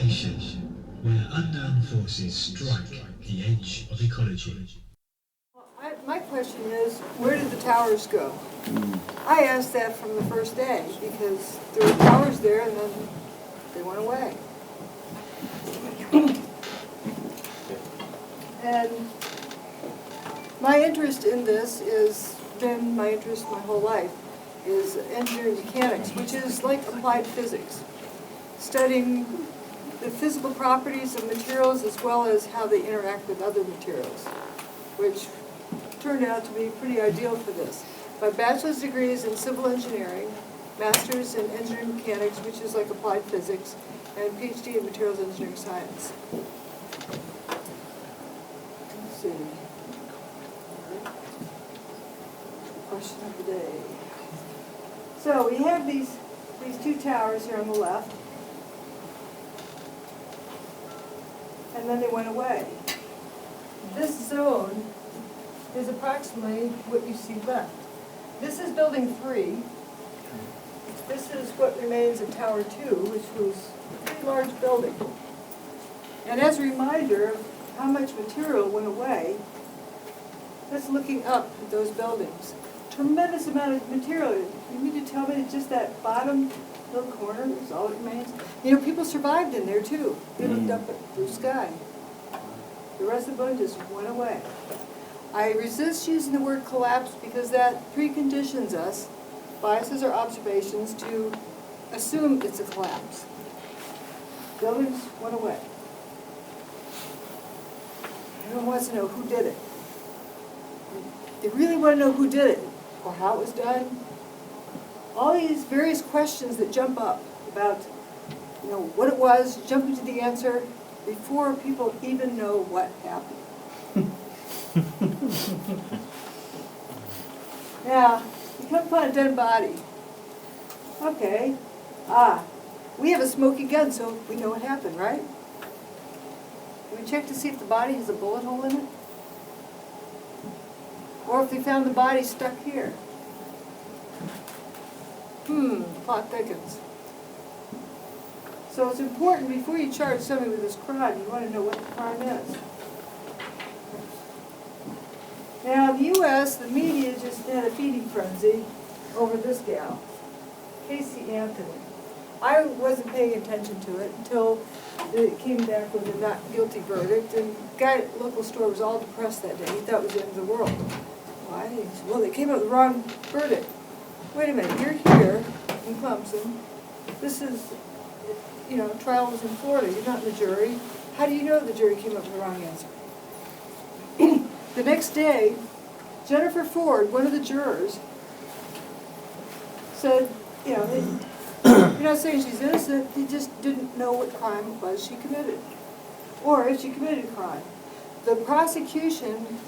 location where unknown forces strike the edge of ecology. My question is, where did the towers go? I asked that from the first day because there were towers there and then they went away. And my interest in this has been my interest my whole life, is engineering mechanics, which is like applied physics, studying the physical properties of materials as well as how they interact with other materials, which turned out to be pretty ideal for this. My bachelor's degree is in civil engineering, master's in engineering mechanics, which is like applied physics, and PhD in materials engineering science. Let's see. Question of the day. So we have these two towers here on the left, and then they went away. This zone is approximately what you see left. This is building 3. This is what remains of Tower 2, which was a pretty large building. And as a reminder of how much material went away, that's looking up at those buildings. Tremendous amount of material. You mean to tell me that just that bottom little corner is all that remains? You know, people survived in there too. They looked up at blue sky. The rest of the building just went away. I resist using the word collapse because that preconditions us, biases our observations, to assume it's a collapse. Buildings went away. Everyone wants to know who did it. They really want to know who did it, or how it was done. All these various questions that jump up about, you know, what it was, jumping to the answer before people even know what happened. Now, you come upon a dead body. Okay. We have a smoking gun, so we know what happened, right? Can we check to see if the body has a bullet hole in it? Or if they found the body stuck here? The plot thickens. So it's important, before you charge somebody with this crime, you want to know what the crime is. Now, in the U.S., the media just had a feeding frenzy over this gal, Casey Anthony. I wasn't paying attention to it until it came back with a not guilty verdict, and the guy at the local store was all depressed that day. He thought it was the end of the world. Why? He said, well, they came up with the wrong verdict. Wait a minute, you're here in Clemson. This is, you know, trial was in Florida. You're not in the jury. How do you know the jury came up with the wrong answer? The next day, Jennifer Ford, one of the jurors, said, you know, you're not saying she's innocent, they just didn't know what crime it was she committed, or if she committed a crime. The prosecution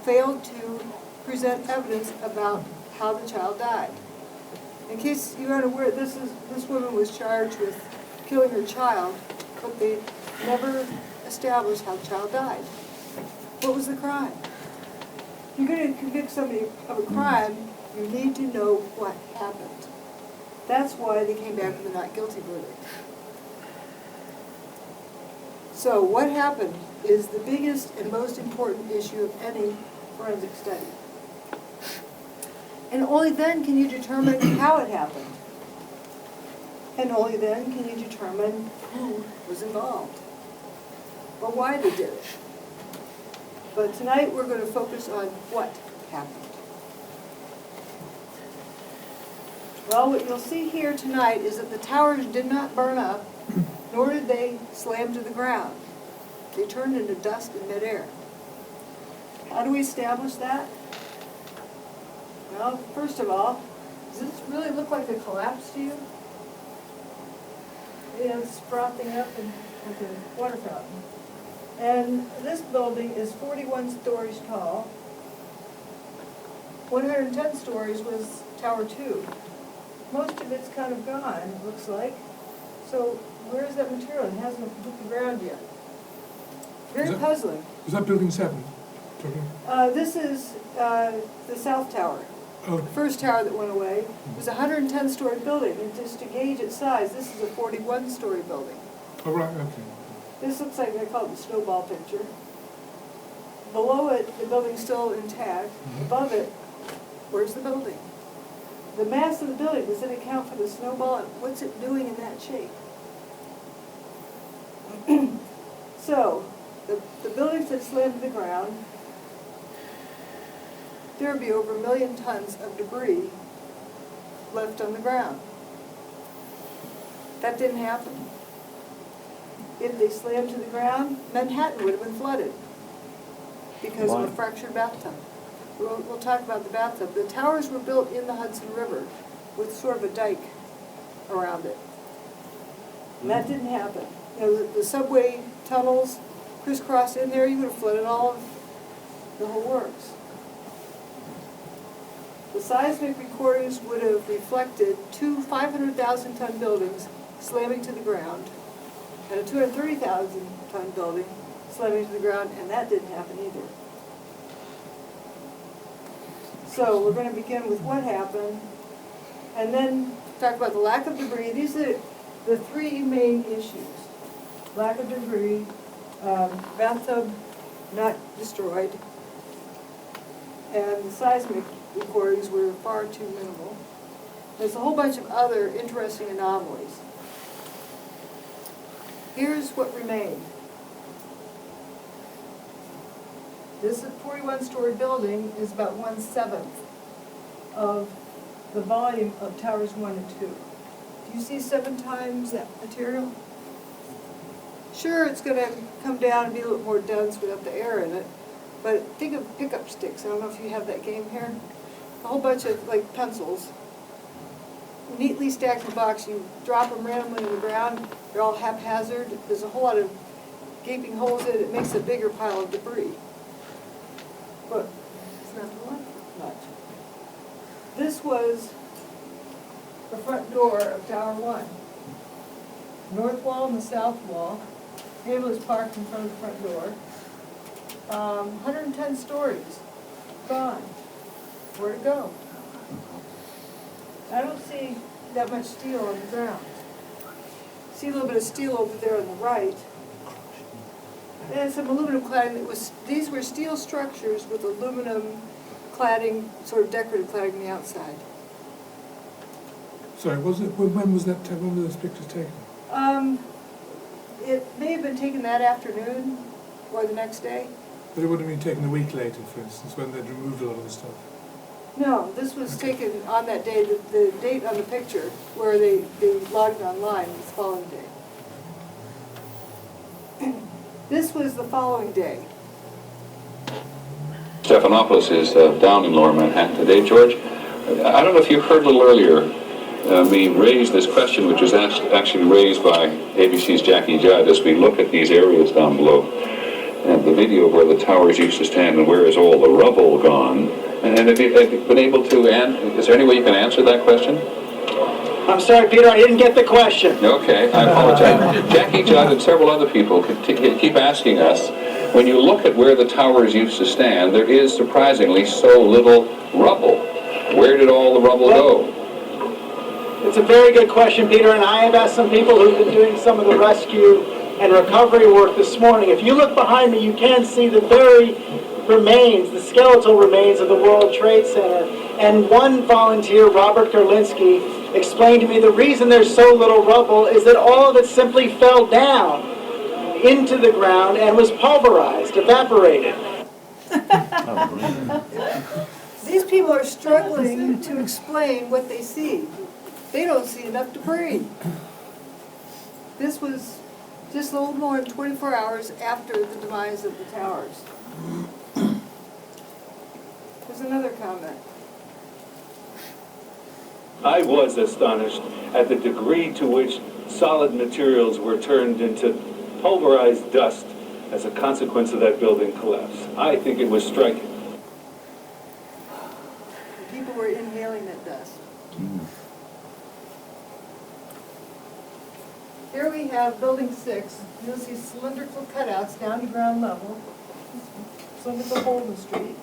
failed to present evidence about how the child died. In case you aren't aware, this woman was charged with killing her child, but they never established how the child died. What was the crime? If you're going to convict somebody of a crime, you need to know what happened. That's why they came back with a not guilty verdict. So what happened is the biggest and most important issue of any forensic study. And only then can you determine how it happened. And only then can you determine who was involved, or why they did it. But tonight we're going to focus on what happened. Well, what you'll see here tonight is that the towers did not burn up, nor did they slam to the ground. They turned into dust in midair. How do we establish that? Well, first of all, does this really look like a collapse to you? It's frothing up like a water fountain. And this building is 41 stories tall. 110 stories was Tower 2. Most of it's kind of gone, it looks like. So where is that material? It hasn't hit the ground yet. Very puzzling. Is that building 7? This is the South Tower. Okay. The first tower that went away was a 110-story building. And just to gauge its size, this is a 41-story building. Oh, right, okay. This looks like, I call it the snowball picture. Below it, the building's still intact. Above it, where's the building? The mass of the building, does it account for the snowball? What's it doing in that shape? So, the buildings that slammed to the ground, there would be over 1 million tons of debris left on the ground. That didn't happen. If they slammed to the ground, Manhattan would have been flooded because of a fractured bathtub. We'll talk about the bathtub. The towers were built in the Hudson River with sort of a dike around it. And that didn't happen. You know, the subway tunnels crisscrossed in there, you would have flooded all of the whole works. The seismic recordings would have reflected two 500,000-ton buildings slamming to the ground and a 230,000-ton building slamming to the ground, and that didn't happen either. So we're going to begin with what happened, and then talk about the lack of debris. These are the three main issues. Lack of debris, bathtub not destroyed, and the seismic recordings were far too minimal. There's a whole bunch of other interesting anomalies. Here's what remained. This 41-story building is about 1/7 of the volume of towers 1 and 2. Do you see 7 times that material? Sure, it's going to come down and be a little more dense without the air in it, but think of pickup sticks. I don't know if you have that game here. A whole bunch of like pencils, neatly stacked in a box. You drop them randomly on the ground. They're all haphazard. There's a whole lot of gaping holes in it. It makes a bigger pile of debris. But it's not much. This was the front door of Tower 1. North wall and the south wall. Table is parked in front of the front door. 110 stories. Gone. Where to go? I don't see that much steel on the ground. See a little bit of steel over there on the right. And some aluminum cladding. These were steel structures with aluminum cladding, sort of decorative cladding on the outside. Sorry, when was those pictures taken? It may have been taken that afternoon or the next day. But it would have been taken a week later, for instance, when they'd removed a lot of the stuff. No, this was taken on that day. The date on the picture where they logged online was the following day. This was the following day. Stephanopoulos is down in Lower Manhattan today, George. I don't know if you heard a little earlier me raise this question, which was actually raised by ABC's Jackie Judd as we look at these areas down below. And the video of where the towers used to stand and where is all the rubble gone. And have you been able to, is there any way you can answer that question? I'm sorry, Peter, I didn't get the question. Okay, I apologize. Jackie Judd and several other people keep asking us, when you look at where the towers used to stand, there is surprisingly so little rubble. Where did all the rubble go? It's a very good question, Peter, and I have asked some people who've been doing some of the rescue and recovery work this morning. If you look behind me, you can see the very remains, the skeletal remains of the World Trade Center. And one volunteer, Robert Gerlinski, explained to me the reason there's so little rubble is that all of it simply fell down into the ground and was pulverized, evaporated. These people are struggling to explain what they see. They don't see enough debris. This was just a little more than 24 hours after the demise of the towers. There's another comment. I was astonished at the degree to which solid materials were turned into pulverized dust as a consequence of that building collapse. I think it was striking. People were inhaling that dust. Here we have building 6. You'll see cylindrical cutouts down to ground level. Cylindrical hole in the street.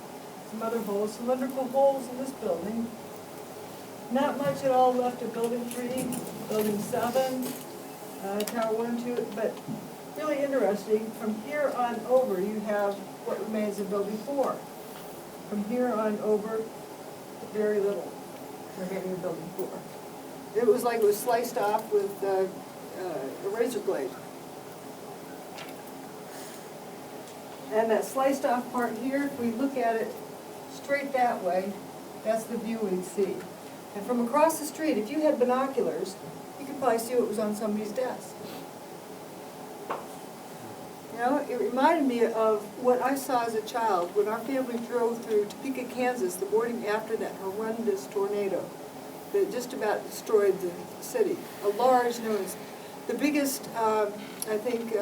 Some other holes. Cylindrical holes in this building. Not much at all left of building 3, building 7. Tower 1, 2, but really interesting, from here on over, you have what remains of building 4. From here on over, very little remaining of building 4. It was like it was sliced off with a razor blade. And that sliced off part here, if we look at it straight that way, that's the view we'd see. And from across the street, if you had binoculars, you could probably see what was on somebody's desk. You know, it reminded me of what I saw as a child when our family drove through Topeka, Kansas, the morning after that horrendous tornado that just about destroyed the city. A large, the biggest, I think,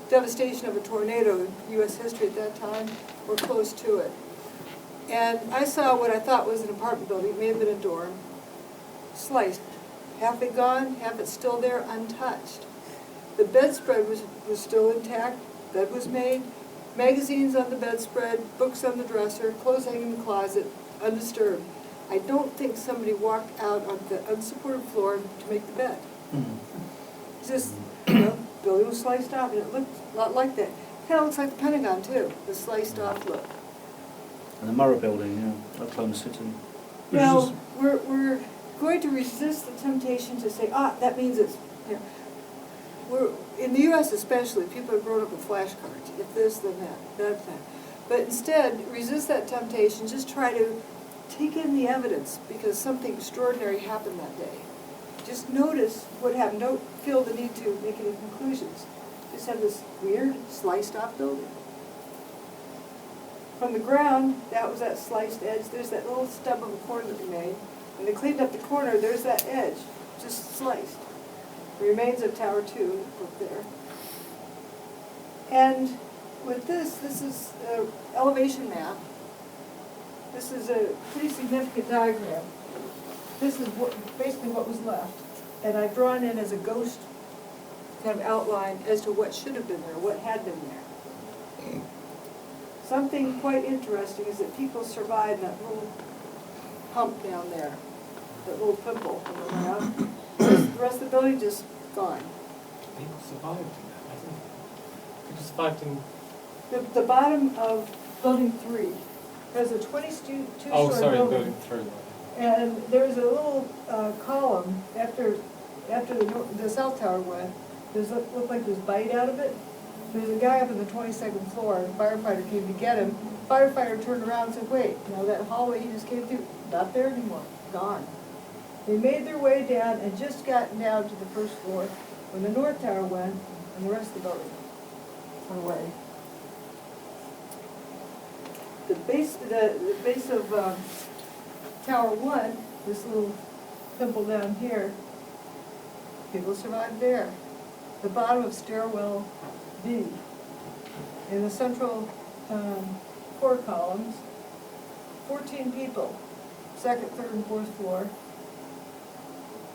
devastation of a tornado in U.S. history at that time, or close to it. And I saw what I thought was an apartment building, it may have been a dorm, sliced. Half it gone, half it still there, untouched. The bedspread was still intact, bed was made, magazines on the bedspread, books on the dresser, clothes hanging in the closet, undisturbed. I don't think somebody walked out on the unsupported floor to make the bed. Just, building was sliced off, and it looked a lot like that. Kind of looks like the Pentagon too, the sliced off look. And the Murrah building, yeah, Oklahoma City. Well, we're going to resist the temptation to say, that means it's, we're, in the U.S. especially, people have grown up with flashcards, if this, then that. But instead, resist that temptation, just try to take in the evidence, because something extraordinary happened that day. Just notice what happened. Don't feel the need to make any conclusions. Just have this weird sliced off building. From the ground, that was that sliced edge. There's that little stub of a corner that we made. When they cleaned up the corner, there's that edge, just sliced. The remains of Tower 2 up there. And with this is an elevation map. This is a pretty significant diagram. This is basically what was left. And I've drawn in as a ghost kind of outline as to what should have been there, what had been there. Something quite interesting is that people survived that little hump down there, that little pimple. The rest of the building just gone. People survived in that, I think. People survived in... The bottom of building 3, there's a 22-story Oh, sorry, building. building 3. And there's a little column after the south tower went. Looked like there's bite out of it. There's a guy up on the 22nd floor. A firefighter came to get him. Firefighter turned around and said, "Wait, that hallway he just came through, not there anymore. Gone." They made their way down and just gotten down to the first floor when the north tower went, and the rest of the building went away. The base of Tower 1, this little pimple down here, people survived there. The bottom of stairwell B, in the central core columns, 14 people, second, third, and fourth floor.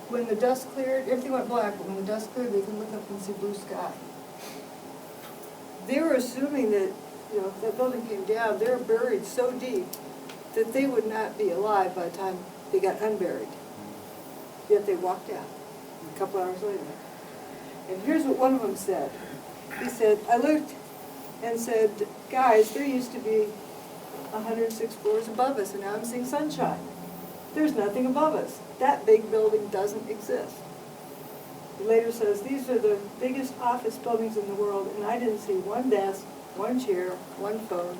When the dust cleared, everything went black, but when the dust cleared, they could look up and see blue sky. They were assuming that, if that building came down, they were buried so deep that they would not be alive by the time they got unburied. Yet they walked out a couple hours later. And here's what one of them said. He said, "I looked and said, guys, there used to be 106 floors above us, and now I'm seeing sunshine. There's nothing above us. That big building doesn't exist." He later says, "These are the biggest office buildings in the world, and I didn't see one desk, one chair, one phone,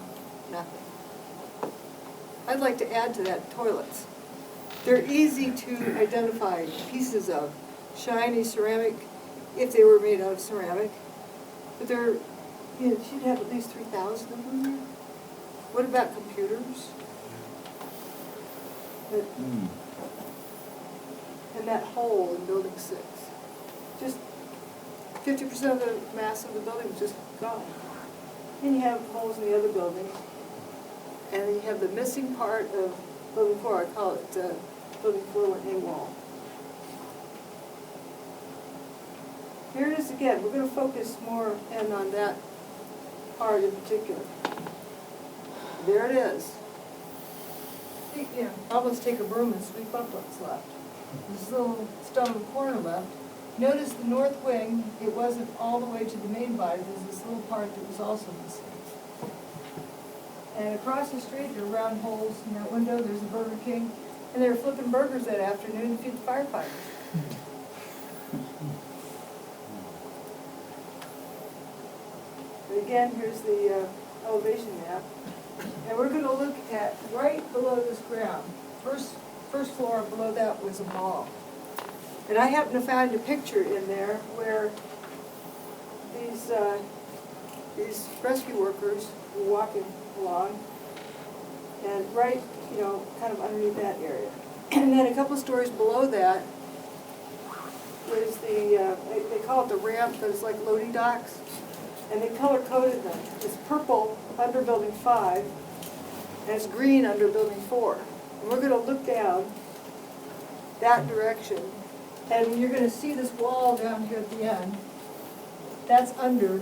nothing." I'd like to add to that toilets. They're easy to identify pieces of shiny ceramic, if they were made out of ceramic, but they're, she'd have at least 3,000 of them there. What about computers? And that hole in building 6. Just 50% of the mass of the building was just gone. And you have holes in the other buildings. And then you have the missing part of building 4, I call it building 4 went AWOL. Here it is again. We're going to focus more in on that part in particular. There it is. Almost take a broom and sweep up what's left. This little stone corner left. Notice the north wing, it wasn't all the way to the main body, there's this little part that was also missing. And across the street, there are round holes in that window, there's a Burger King, and they were flipping burgers that afternoon to feed the firefighters. But again, here's the elevation map. And we're gonna look at right below this ground. First floor below that was a mall. And I happen to find a picture in there where these rescue workers were walking along, and right, kind of underneath that area. And then a couple of stories below that was they call it the ramp, but it's like loading docks. And they color-coded them. It's purple under building 5, and it's green under building 4. And we're gonna look down that direction, and you're gonna see this wall down here at the end. That's under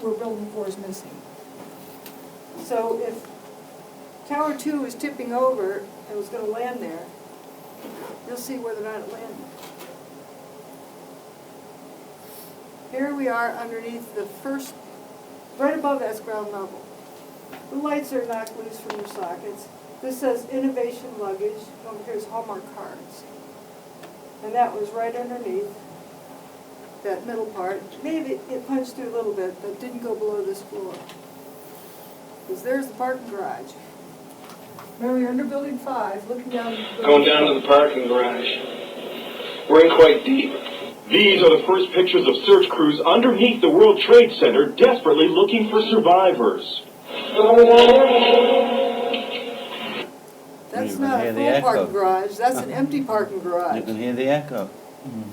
where building 4 is missing. So if Tower 2 is tipping over and was gonna land there, you'll see whether or not it landed. Here we are underneath the first, right above that's ground level. The lights are knocked loose from their sockets. This says innovation luggage. Over here is Hallmark cards. And that was right underneath that middle part. Maybe it punched through a little bit, but didn't go below this floor. Because there's the parking garage. Remember, you're under building 5, looking down. Going down to the parking garage. We're in quite deep. These are the first pictures of search crews underneath the World Trade Center, desperately looking for survivors. That's You can not hear a the full echo. parking garage, that's an empty parking garage. You can hear the echo.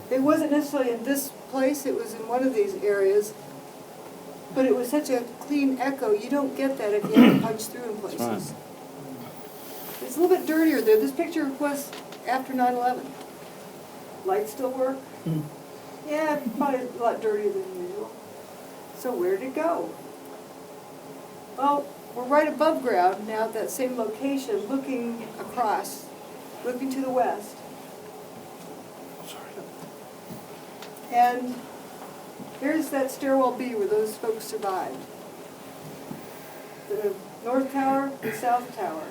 It wasn't necessarily in this place, it was in one of these areas, but it was such a clean echo, you don't get that if you have to punch through in places. That's It's a little bit dirtier there. This picture was after 9/11. Lights still work? Yeah, probably a lot dirtier than usual. So where did it go? Well, we're right above ground now at that same location, looking across, looking to the west. And here's that stairwell B where those folks survived. The north tower, the south tower.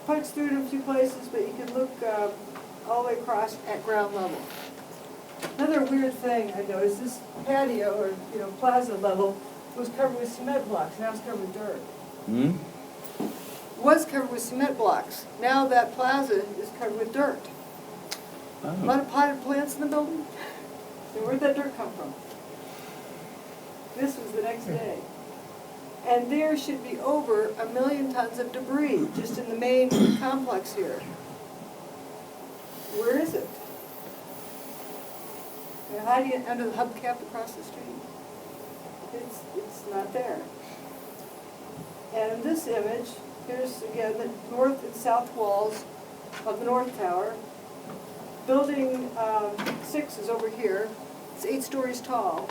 Punched through in a few places, but you can look all the way across at ground level. Another weird thing I noticed, this patio or plaza level was covered with cement blocks. Now it's covered with dirt. It was covered with cement blocks. Now that plaza is covered with dirt. A lot of potted plants in the building. So where'd that dirt come from? This was the next day. And there should be over 1 million tons of debris just in the main complex here. Where is it? They're hiding it under the hubcap across the street. It's not there. And in this image, here's again the north and south walls of the north tower. Building 6 is over here. It's 8 stories tall.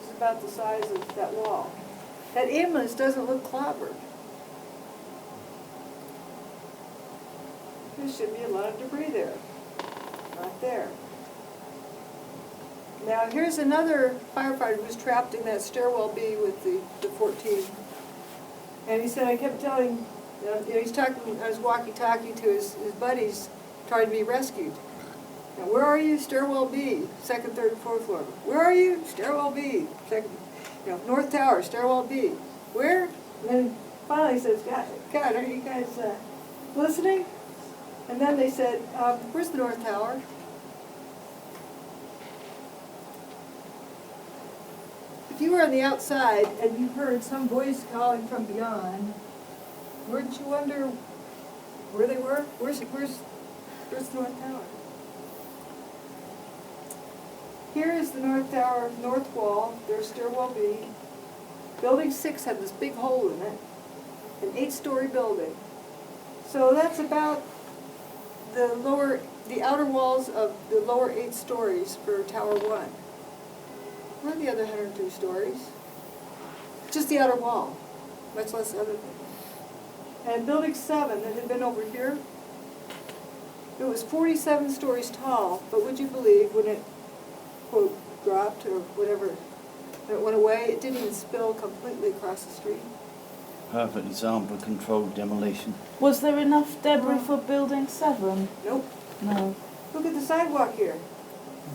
It's about the size of that wall. That ambulance doesn't look clobbered. There should be a lot of debris there. Not there. Now here's another firefighter who's trapped in that stairwell B with the 14. And he said, I kept telling, he's talking, I was walkie-talkie to his buddies trying to be rescued. Now, where are you? Stairwell B, 2nd, 3rd, and 4th floor. Where are you? Stairwell B, 2nd, North Tower, stairwell B. Where? And then finally he says, God, are you guys listening? And then they said, where's the North Tower? If you were on the outside and you heard some voice calling from beyond, wouldn't you wonder where they were? Where's the North Tower? Here is the North Tower, north wall, there's stairwell B. Building 6 had this big hole in it, an 8-story building. So that's about the outer walls of the lower 8 stories for Tower 1. Where are the other 102 stories? Just the outer wall, much less the other thing. And Building 7 that had been over here, it was 47 stories tall, but would you believe when it quote, dropped or whatever, and it went away, it didn't even spill completely across the street. Perfect example of controlled demolition. Was there enough debris for building 7? Nope. No. Look at the sidewalk here,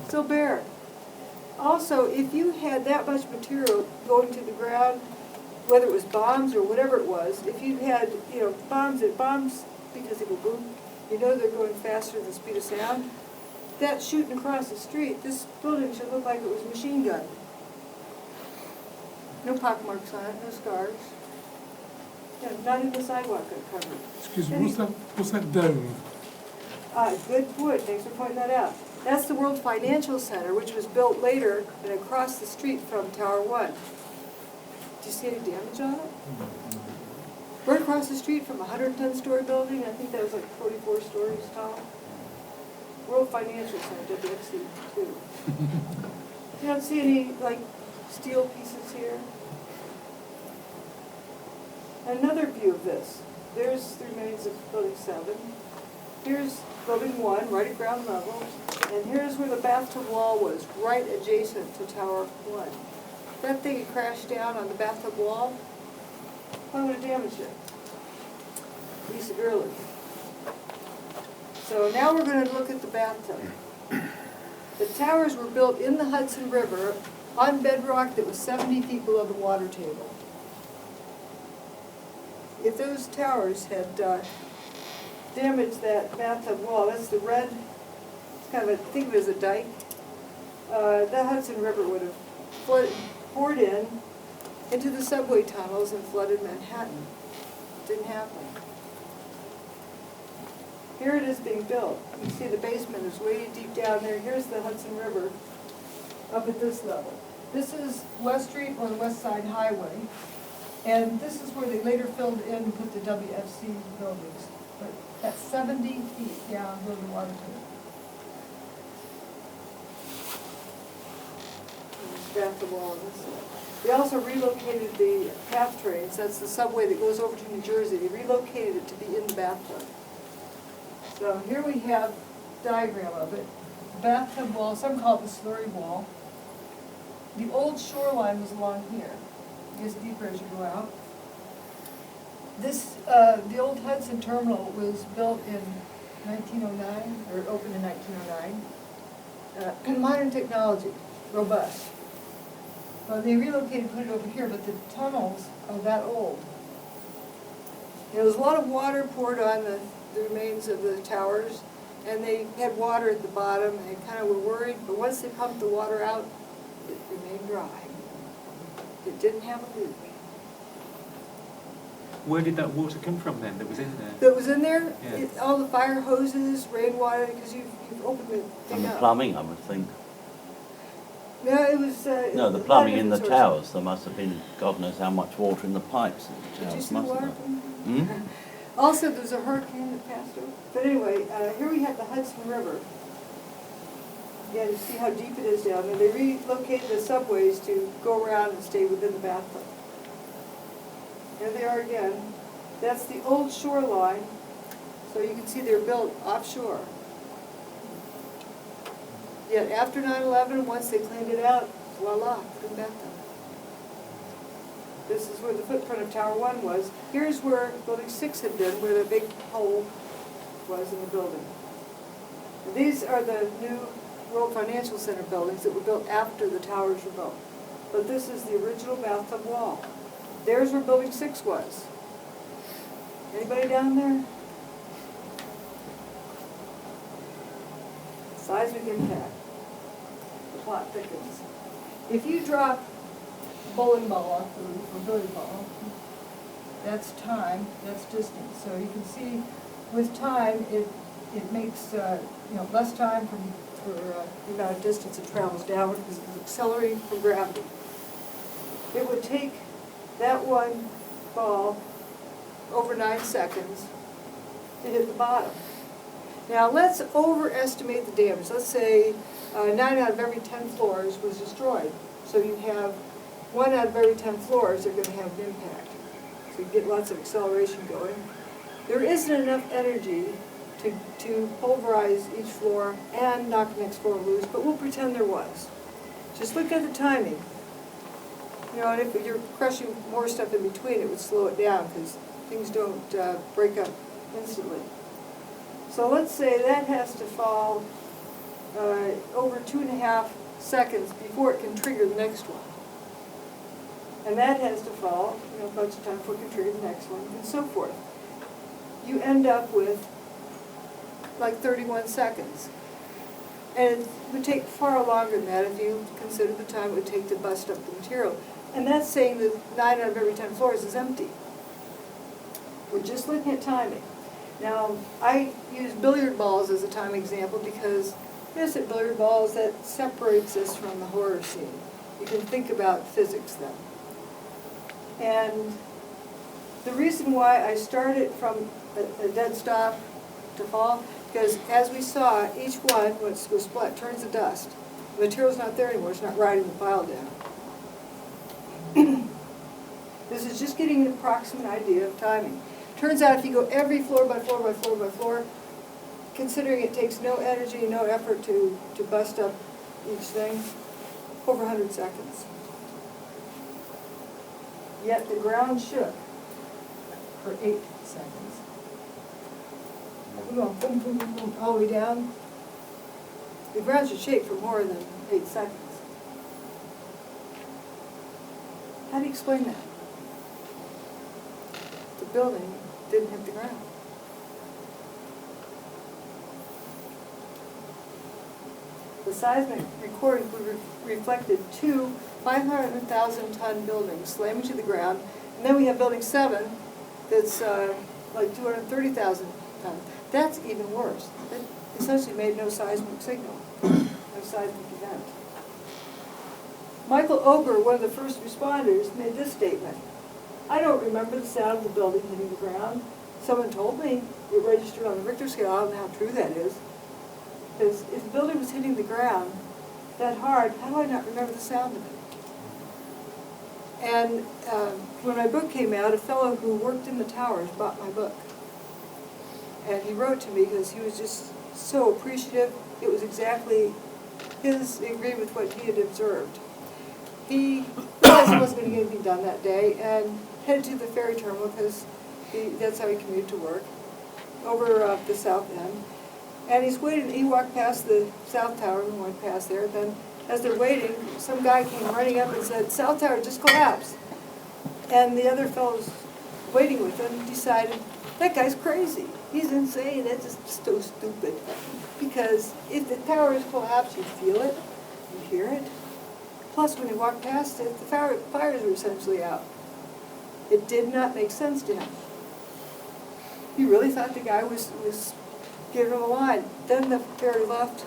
still bare. Also, if you had that much material going to the ground, whether it was bombs or whatever it was, if you had, bombs, because they go boom, they're going faster than the speed of sound, that shooting across the street, this building should look like it was a machine gun. No pockmarks on it, no scars. Yeah, not even the sidewalk got covered. Excuse me, what's that dome? Good point, thanks for pointing that out. That's the World Financial Center, which was built later and across the street from Tower 1. Do you see any damage on it? Right across the street from a 110-story building, I think that was like 44 stories tall. World Financial Center, WFC, too. You don't see any, steel pieces here? Another view of this. There's the remains of Building 7. Here's Building 1, right at ground level. And here's where the bathtub wall was, right adjacent to Tower 1. If that thing had crashed down on the bathtub wall, what would have damaged it? Pretty severely. So now we're going to look at the bathtub. The towers were built in the Hudson River on bedrock that was 70 feet below the water table. If those towers had damaged that bathtub wall, that's the red, it's kind of think of it as a dike, the Hudson River would have poured into the subway tunnels and flooded Manhattan. Didn't happen. Here it is being built. You see the basement is way deep down there. Here's the Hudson River up at this level. This is West Street on the West Side Highway. And this is where they later filled in and put the WFC buildings. But that's 70 feet down below the water table. There's the wall on this side. They also relocated the PATH trains. That's the subway that goes over to New Jersey. They relocated it to be in the bathtub. So here we have a diagram of it. The bathtub wall, some call it the slurry wall. The old shoreline was along here. It gets deeper as you go out. This, the old Hudson Terminal was built in 1909, or opened in 1909. Modern technology, robust. Well, they relocated, put it over here, but the tunnels are that old. There was a lot of water poured on the remains of the towers, and they had water at the bottom, and they kind of were worried, but once they pumped the water out, it remained dry. It didn't have a leak. Where did that water come from then that was in there? That was in there? Yeah. All the fire hoses, rainwater, because you've opened the thing And up. the plumbing, I would think. No, it was... No, the plumbing in the towers. There must have been God knows how much water in the pipes in the Did you towers, see the mustn't water? there? Hmm? Also, there was a hurricane that passed over. But anyway, here we have the Hudson River. Yeah, you see how deep it is down there. They relocated the subways to go around and stay within the bathtub. There they are again. That's the old shoreline. So you can see they're built offshore. Yet after 9/11, once they cleaned it out, voila, put in the bathtub. This is where the footprint of Tower 1 was. Here's where Building 6 had been, where the big hole was in the building. And these are the new World Financial Center buildings that were built after the towers were built. But this is the original bathtub wall. There's where Building 6 was. Anybody down there? Seismic impact. The plot thickens. If you drop a bowling ball off the roof, or billiard ball, that's time, that's distance. So you can see with time, it makes less time for the amount of distance it travels downward because it's accelerating from gravity. It would take that one ball over 9 seconds to hit the bottom. Now let's overestimate the damage. Let's say 9 out of every 10 floors was destroyed. So you have 1 out of every 10 floors are going to have an impact. So you get lots of acceleration going. There isn't enough energy to pulverize each floor and knock the next floor loose, but we'll pretend there was. Just look at the timing. You know, and if you're crushing more stuff in between, it would slow it down because things don't break up instantly. So let's say that has to fall over 2.5 seconds before it can trigger the next one. And that has to fall, you know, a bunch of time before it can trigger the next one, and so forth. You end up with like 31 seconds. And it would take far longer than that if you consider the time it would take to bust up the material. And that's saying that 9 out of every 10 floors is empty. We're just looking at timing. Now, I use billiard balls as a time example because there's at billiard balls that separates us from the horror scene. You can think about physics then. And the reason why I started from a dead stop to fall, because as we saw, each one was split, turns to dust. The material's not there anymore, it's not riding the pile down. This is just getting an approximate idea of timing. Turns out if you go every floor by floor by floor by floor, considering it takes no energy, no effort to bust up each thing, over 100 seconds. Yet the ground shook for 8 seconds. We're going boom, boom, boom, boom, all the way down. The ground should shake for more than 8 seconds. How do you explain that? The building didn't hit the ground. The seismic recording reflected 2 500,000-ton buildings slamming to the ground, and then we have building 7 that's like 230,000 tons. That's even worse. It essentially made no seismic signal, no seismic event. Michael Ober, one of the first responders, made this statement: "I don't remember the sound of the building hitting the ground. Someone told me it registered on the Richter scale. I don't know how true that is. Because if the building was hitting the ground that hard, how do I not remember the sound of it?" And when my book came out, a fellow who worked in the towers bought my book. And he wrote to me because he was just so appreciative. It was exactly his, he agreed with what he had observed. He realized he wasn't going to get anything done that day and headed to the ferry terminal because that's how he commuted to work, over the south end. And he's waiting, he walked past the South Tower and went past there. Then as they're waiting, some guy came running up and said, "South Tower just collapsed." And the other fellows waiting with him decided, that guy's crazy. He's insane, that's just so stupid. Because if the tower is collapsed, you feel it, you hear it. Plus, when he walked past it, the fires were essentially out. It did not make sense to him. He really thought the guy was giving him a line. Then the ferry left.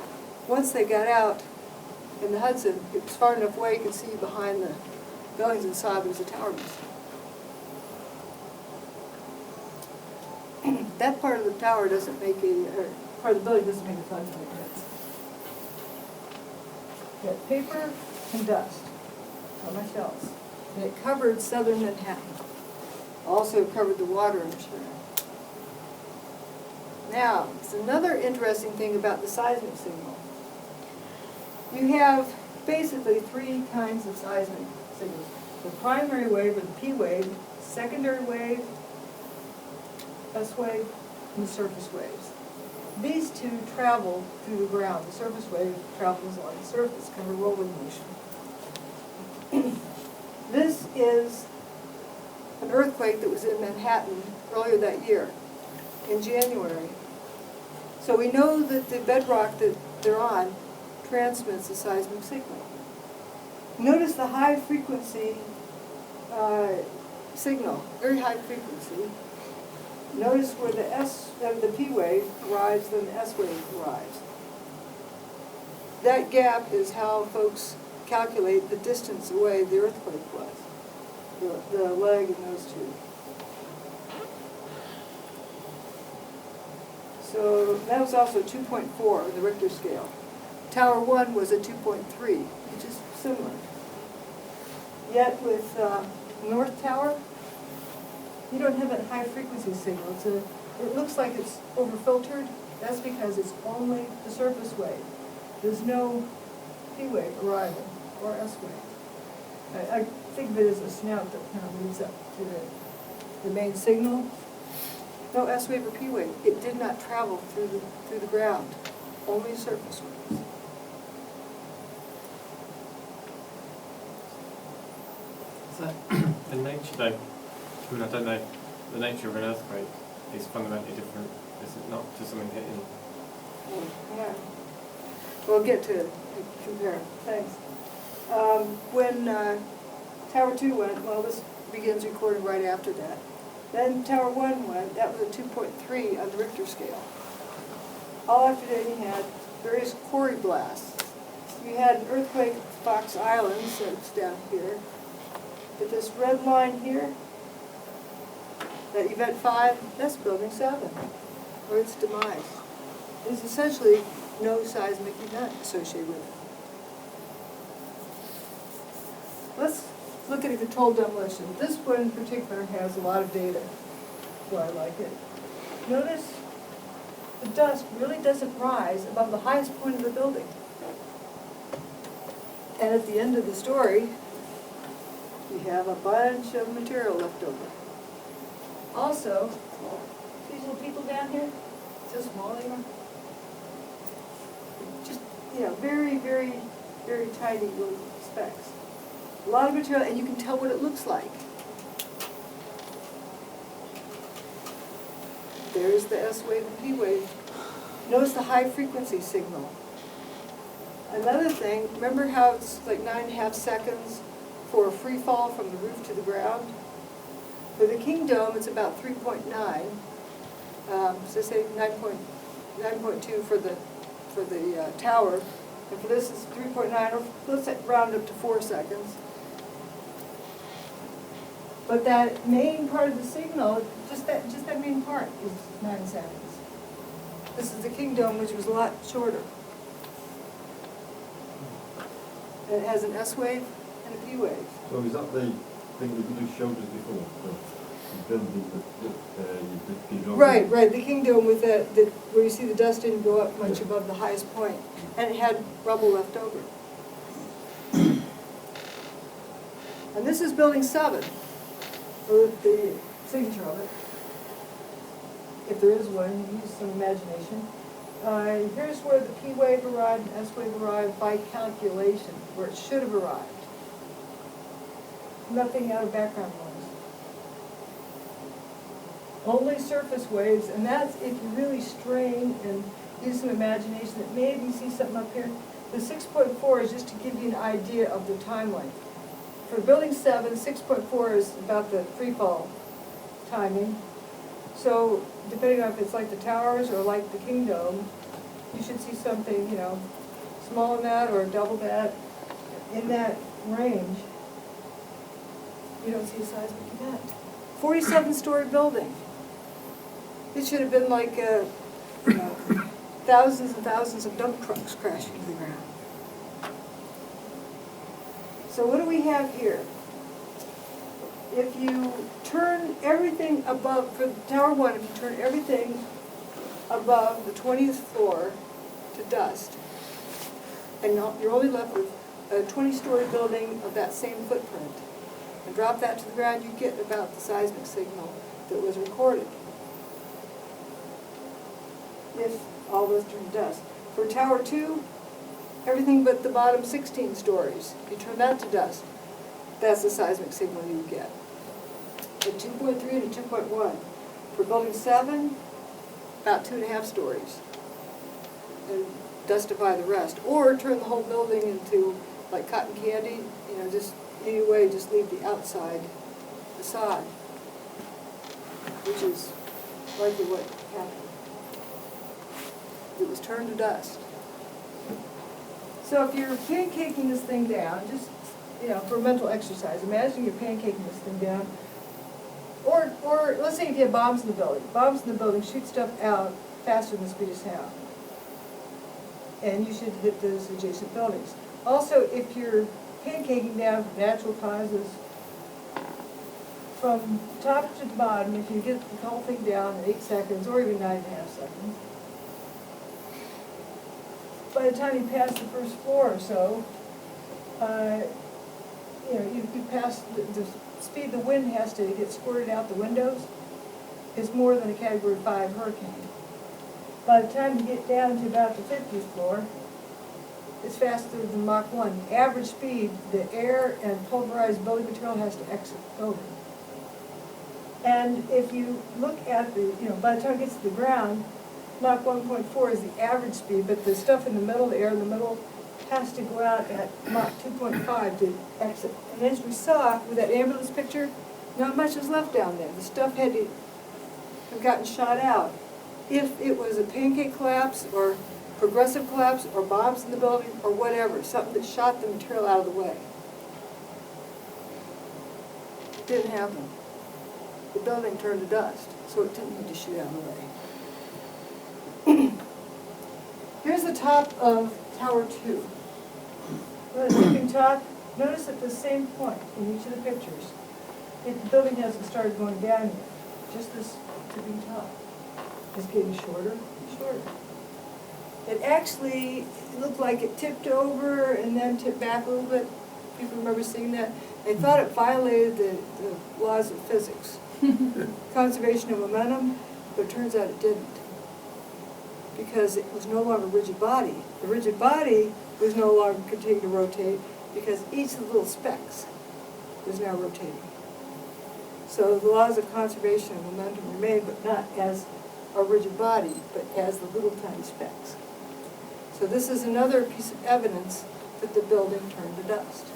Once they got out in the Hudson, it was far enough away you could see behind the buildings and saw there was a tower missing. That part of the tower doesn't make or part of the building doesn't make a fun difference. You got paper and dust, not much else. And it covered southern Manhattan. Also covered the water, I'm sure. Now, it's another interesting thing about the seismic signal. You have basically 3 kinds of seismic signals. The primary wave, or the P wave, secondary wave, S wave, and the surface waves. These 2 travel through the ground. The surface wave travels along the surface, kind of a rolling motion. This is an earthquake that was in Manhattan earlier that year, in January. So we know that the bedrock that they're on transmits a seismic signal. Notice the high frequency signal, very high frequency. Notice where the P wave arrives, then the S wave arrives. That gap is how folks calculate the distance away the earthquake was, the leg in those 2. So that was also 2.4 on the Richter scale. Tower 1 was a 2.3, which is similar. Yet with North Tower, you don't have that high frequency signal. It looks like it's over-filtered. That's because it's only the surface wave. There's no P wave arriving. or S wave. I think of it as a snout that kind of leads up to the main signal. No S wave or P wave. It did not travel through the ground. Only surface waves. So, in nature though, I mean, I don't know, the nature of an earthquake is fundamentally different, is it not, to something hitting? Yeah. We'll get to compare. Thanks. When Tower 2 went, well, this begins recording right after that. Then Tower 1 went, that was a 2.3 on the Richter scale. All after that you had various quarry blasts. You had an earthquake at Fox Island, so it's down here. But this red line here, that event 5, that's building 7, or its demise. There's essentially no seismic event associated with it. Let's look at a controlled demolition. This one in particular has a lot of data, so I like it. Notice the dust really doesn't rise above the highest point of the building. And at the end of the story, you have a bunch of material left over. Also, these little people down here, see how small they are? Just, very, very, very tiny little specks. A lot of material, and you can tell what it looks like. There's the S wave and P wave. Notice the high frequency signal. Another thing, remember how it's like 9.5 seconds for a free fall from the roof to the ground? For the King Dome, it's about 3.9. So say 9.2 for the tower, and for this it's 3.9. Or let's round up to 4 seconds. But that main part of the signal, just that main part, is 9 seconds. This is the King Dome, which was a lot shorter. And it has an S wave and a P wave. So is that the thing that you just showed us before? The building that Right, the King Dome with that where you see the dust didn't go up much above the highest point, and it had rubble left over. And this is building 7, or the signature of it. If there is one, use some imagination. Here's where the P wave arrived and S wave arrived by calculation, where it should have arrived. Nothing out of background noise. Only surface waves, and that's if you really strain and use some imagination that maybe you see something up here. The 6.4 is just to give you an idea of the time length. For building 7, 6.4 is about the free fall timing. So depending on if it's like the towers or like the King Dome, you should see something, smaller than that or double that. In that range, you don't see a seismic event. 47-story building. It should have been like, thousands and thousands of dump trucks crashing to the ground. So what do we have here? If you turn everything above, for Tower 1, if you turn everything above the 20th floor to dust, and you're only left with a 20-story building of that same footprint, and drop that to the ground, you get about the seismic signal that was recorded. If all those turn to dust. For Tower 2, everything but the bottom 16 stories, if you turn that to dust, that's the seismic signal you get. A 2.3 and a 2.1. For building 7, about 2.5 stories. And dustify the rest. Or turn the whole building into like cotton candy, just anyway, just leave the outside facade, which is likely what happened. It was turned to dust. So if you're pancaking this thing down, just, for a mental exercise, imagine you're pancaking this thing down. Or let's say if you have bombs in the building. Bombs in the building shoot stuff out faster than the speed of sound. And you should hit those adjacent buildings. Also, if you're pancaking down from natural causes, from top to the bottom, if you get the whole thing down in 8 seconds, or even 9.5 seconds, by the time you pass the first floor or so, you pass, the speed the wind has to get squirted out the windows is more than a Category 5 hurricane. By the time you get down to about the 50th floor, it's faster than Mach 1. Average speed, the air and pulverized building material has to exit the building. And if you look at the, by the time it gets to the ground, Mach 1.4 is the average speed, but the stuff in the middle, the air in the middle, has to go out at Mach 2.5 to exit. And as we saw with that ambulance picture, not much was left down there. The stuff had to have gotten shot out. If it was a pancake collapse or progressive collapse or bombs in the building or whatever, something that shot the material out of the way. It didn't happen. The building turned to dust, so it didn't need to shoot out of the way. Here's the top of Tower 2. The tipping top, notice at the same point in each of the pictures, the building hasn't started going down yet. Just this tipping top is getting shorter and shorter. It actually looked like it tipped over and then tipped back a little bit. People remember seeing that? They thought it violated the laws of physics. Conservation of momentum, but it turns out it didn't. Because it was no longer a rigid body. The rigid body was no longer continuing to rotate because each of the little specks was now rotating. So the laws of conservation of momentum remain, but not as a rigid body, but as the little tiny specks. So this is another piece of evidence that the building turned to dust.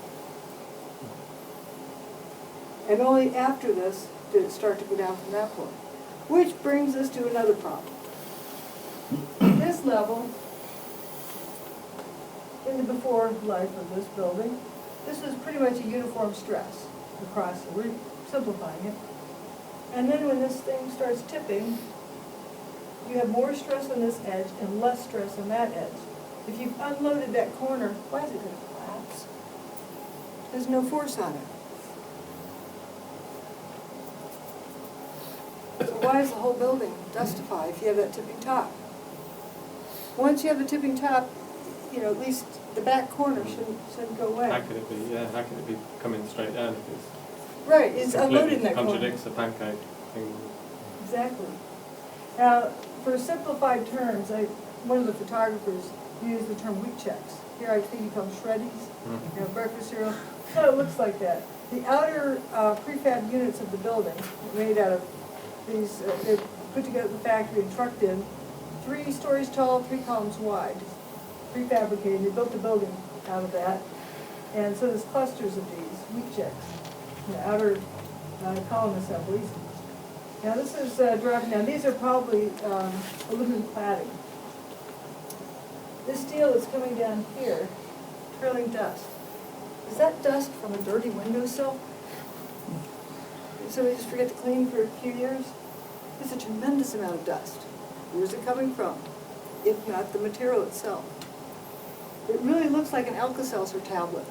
And only after this did it start to go down from that point. Which brings us to another problem. This level, in the before life of this building, this is pretty much a uniform stress across, we're simplifying it. And then when this thing starts tipping, you have more stress on this edge and less stress on that edge. If you've unloaded that corner, why is it going to collapse? There's no force on it. So why is the whole building dustify if you have that tipping top? Once you have the tipping top, at least the back corner shouldn't go away. How could it be? Yeah, how could it be coming straight down if it's right? It's unloaded in that corner. Contradicts the pancake thing. Exactly. Now, for simplified terms, one of the photographers used the term wheat checks. Here I think you call them shreddies, breakfast cereal. So it looks like that. The outer prefab units of the building made out of these, they're put together at the factory and trucked in, 3 stories tall, 3 columns wide, prefabricated. They built the building out of that. And so there's clusters of these wheat checks, the outer column assemblies. Now this is dropping down. These are probably aluminum cladding. This steel is coming down here, trailing dust. Is that dust from a dirty windowsill? Did somebody just forget to clean for a few years? There's a tremendous amount of dust. Where's it coming from? If not the material itself. It really looks like an Alka-Seltzer tablet.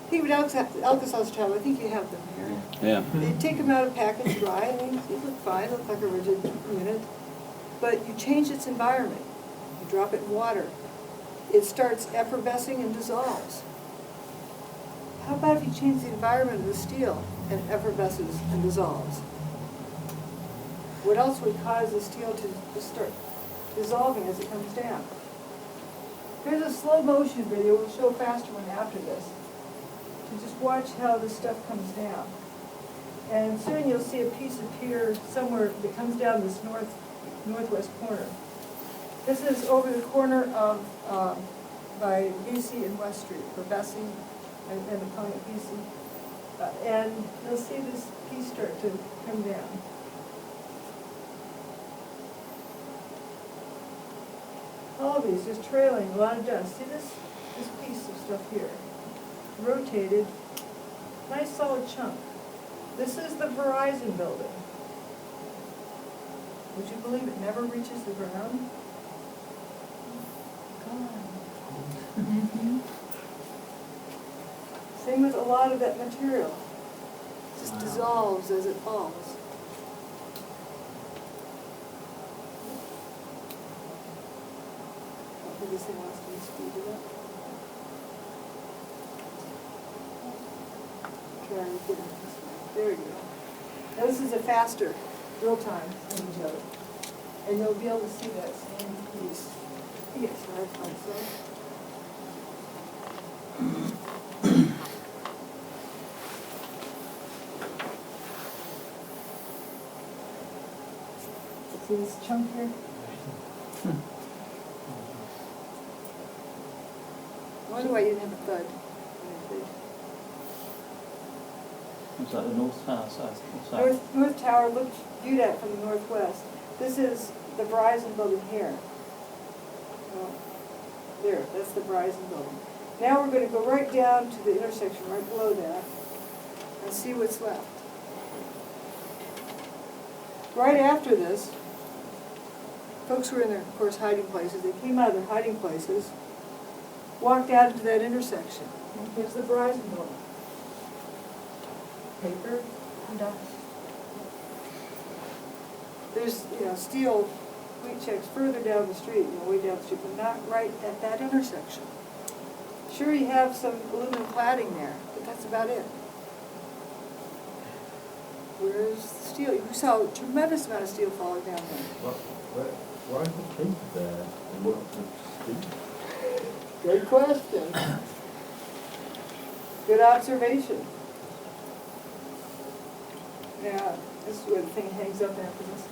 Think of an Alka-Seltzer tablet. I think you have them here. Yeah. They take them out of package dry, and they look fine, look like a rigid unit. But you change its environment. You drop it in water. It starts effervescing and dissolves. How about if you change the environment of the steel and it effervesces and dissolves? What else would cause the steel to start dissolving as it comes down? Here's a slow motion video. We'll show a faster one after this. To just watch how this stuff comes down. And soon you'll see a piece appear somewhere that comes down this northwest corner. This is over the corner of by BC and West Street, for Bessie and the calling it BC. And you'll see this piece start to come down. All of these just trailing, a lot of dust. See this piece of stuff here, rotated, nice solid chunk. This is the Verizon building. Would you believe it never reaches the ground? Mm-hmm. Same with a lot of that material. It just dissolves as it falls. I think this thing wants to be speeded up. try to get it this way. There you go. Now this is a faster real time image of it. And you'll be able to see that same piece. Yes, I thought so. See this chunk here? I wonder why you didn't have a thud. Is that the north tower, south? North Tower, look, viewed at from the northwest. This is the Verizon building here. Oh, there, that's the Verizon building. Now we're going to go right down to the intersection right below that and see what's left. Right after this, folks were in their, of course, hiding places. They came out of their hiding places, walked out into that intersection. And here's the Verizon building. Paper and dust. There's, steel wheat checks further down the street, way down the street, but not right at that intersection. Sure, you have some aluminum cladding there, but that's about it. Where's the steel? You saw a tremendous amount of steel falling down there. Why is the paint there and what the steel? Good question. Good observation. Yeah, this is where the thing hangs up after this.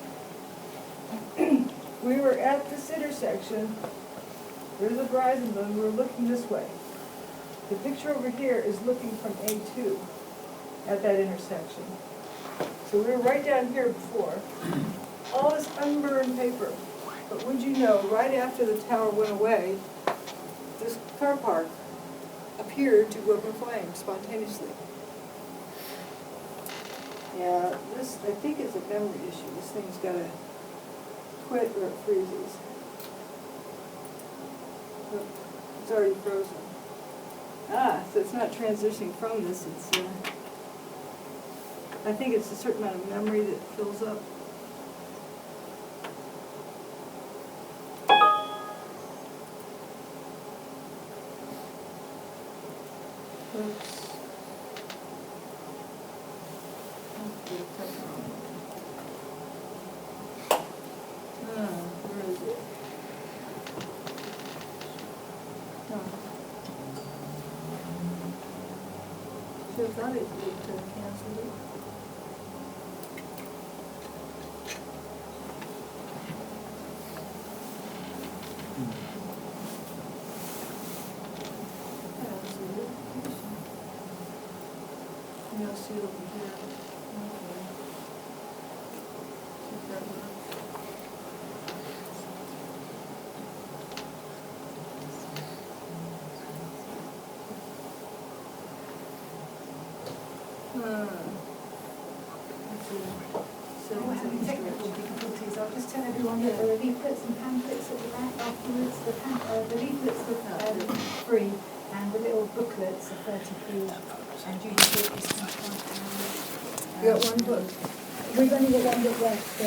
We were at this intersection. There's a Verizon building. We were looking this way. The picture over here is looking from A2 at that intersection. So we were right down here before. All this unburned paper. But would you know, right after the tower went away, this car park appeared to go up in flames spontaneously. Yeah, this, I think, is a memory issue. This thing's got to quit or it freezes. Look, it's already frozen. Ah, so it's not transitioning from this. It's, I think it's a certain amount of memory that fills up. Oops. Where is it? So I thought it canceled it. You'll see it over here. Okay. Check that one out. We're having technical difficulties. I'll just tell everyone that there are leaflets and pamphlets at the back afterwards. The leaflets are free, and the little booklets are 30p. And Judy Wood is £25. You got one book. We've only got one book left. So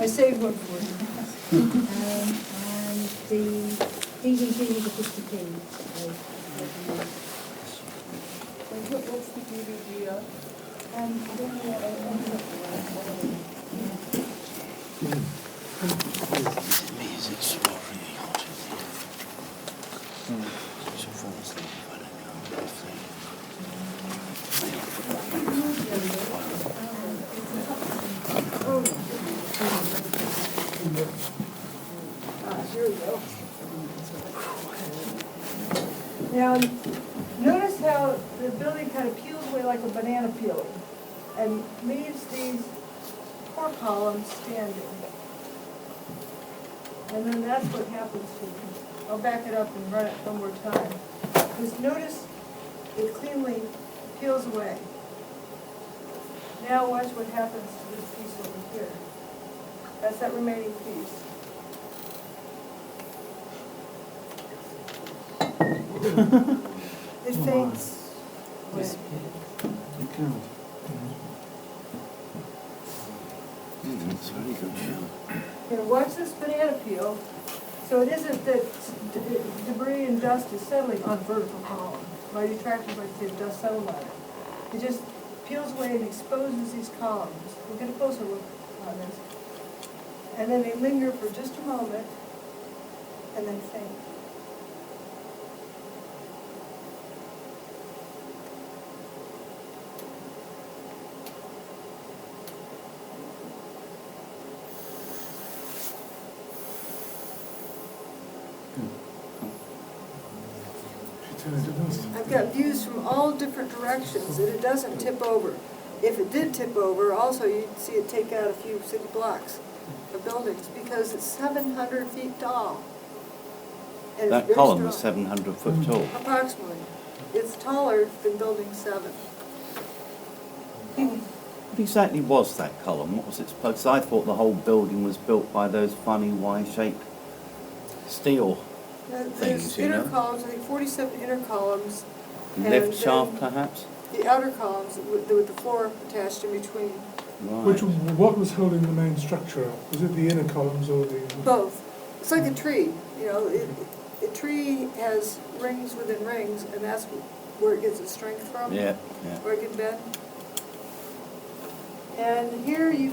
I saved one for you. And the DVD is a 50p. What's the DVD of? I don't know what I It's really hot in here. So fall asleep if I don't Here we go. Now, notice how the building kind of peels away like a banana peeling and leaves these four columns standing. And then that's what happens to them. I'll back it up and run it one more time. Just notice it cleanly peels away. Now watch what happens to this piece over here. That's that remaining piece. It fades. It's very good show. Here, watch this banana peel. So it isn't that debris and dust is settling on vertical column. by detractors like the dust settle ladder. It just peels away and exposes these columns. We'll get a closer look on this. And then they linger for just a moment and then faint. I've got views from all different directions, and it doesn't tip over. If it did tip over, also you'd see it take out a few city blocks of buildings, because it's 700 feet tall. And That it's very column is strong. 700 foot tall. Approximately. It's taller than Building 7. What exactly was that column? What was its purpose? I thought the whole building was built by those funny Y-shaped steel There's things, you inner know? columns, I think 47 inner columns. Lift and shaft, then perhaps? The outer columns with the floor attached in between. Right. What was holding the main structure up? Was it the inner columns or the... Both. It's like a tree, you know, a tree has rings within rings, and that's where it gets its strength from. Yeah, yeah. Where it can bend. And here you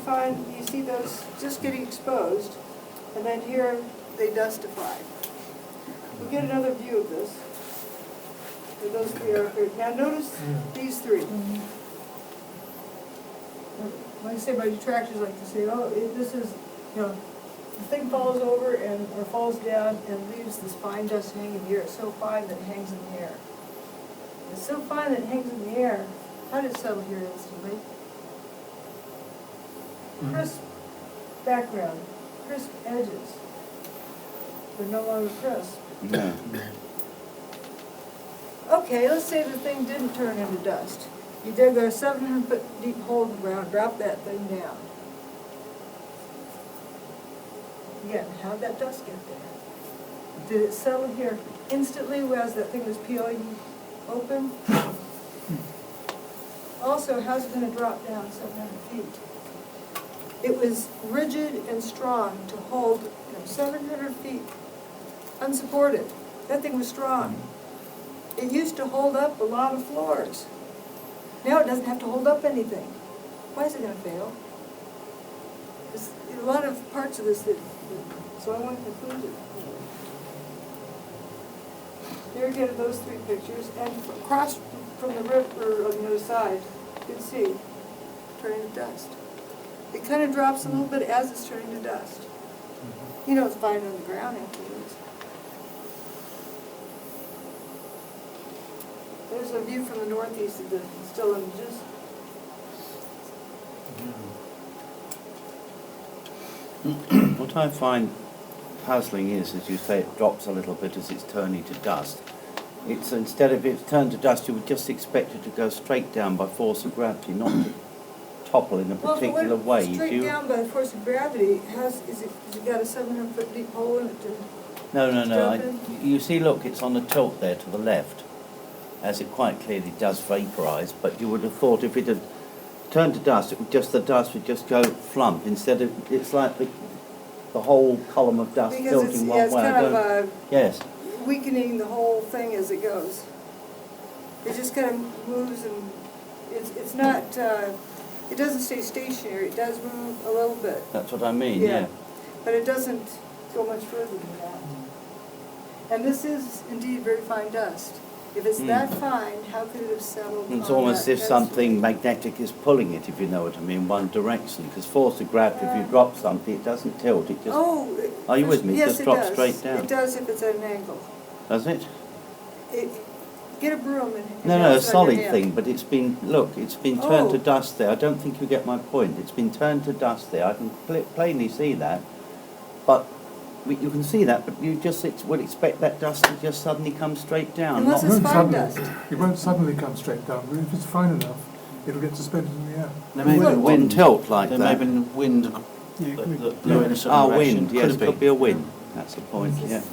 see those just getting exposed, and then here they dustify. We'll get another view of this. So those three are here. Now notice these three. Like I say, my detractors like to say, oh, this is, you know, the thing falls over or falls down and leaves this fine dust hanging in the air. It's so fine that it hangs in the air. It's so fine that it hangs in the air. How did it settle here instantly? Crisp background, crisp edges. They're no longer crisp. No. Okay, let's say the thing didn't turn into dust. You dug a 700-foot deep hole in the ground, drop that thing down. Again, how'd that dust get there? Did it settle here instantly as that thing was peeling open? Also, how's it going to drop down 700 feet? It was rigid and strong to hold 700 feet unsupported. That thing was strong. It used to hold up a lot of floors. Now it doesn't have to hold up anything. Why is it going to fail? There's a lot of parts of this so I want to conclude it. Here again are those three pictures, and across from the river on the other side, you can see turning to dust. It kind of drops a little bit as it's turning to dust. You know it's fine on the ground afterwards. There's a view from the northeast of the still images. What I find puzzling is, as you say, it drops a little bit as it's turning to dust. It's instead of it turned to dust, you would just expect it to go straight down by force of gravity, not to topple in a particular way. Well, if it went straight down by force of gravity, has it got a 700-foot deep hole in it to No. You see, look, it's on the tilt there to the left, as it quite clearly does vaporise, but you would have thought if it had turned to dust, the dust would just go flump, instead of, it's like the whole column of dust tilting one way. It's kind of yes. weakening the whole thing as it goes. It just kind of moves, and it's not, it doesn't stay stationary. It does move a little bit. That's what I mean, yeah. But it doesn't go much further than that. And this is indeed very fine dust. If it's that fine, how could it have settled? It's almost as if something magnetic is pulling it, if you know what I mean, one direction. Because force of gravity, if you drop something, it doesn't tilt. It just. Are you with me? Yes, it just drops straight down. It does if it's at an angle. Does it? Get a broom and No, a solid thing, but it's been, look, it's been turned to dust there. I don't think you get my point. It's been turned to dust there. I can plainly see that. But you can see that, but you just would expect that dust to just suddenly come straight down. Unless it's fine dust. It won't suddenly come straight down, but if it's fine enough, it'll get suspended in the air. There may be a wind tilt like that. There may have been wind that blew in a certain direction. Wind, yes, it could be a wind. That's the point, yeah.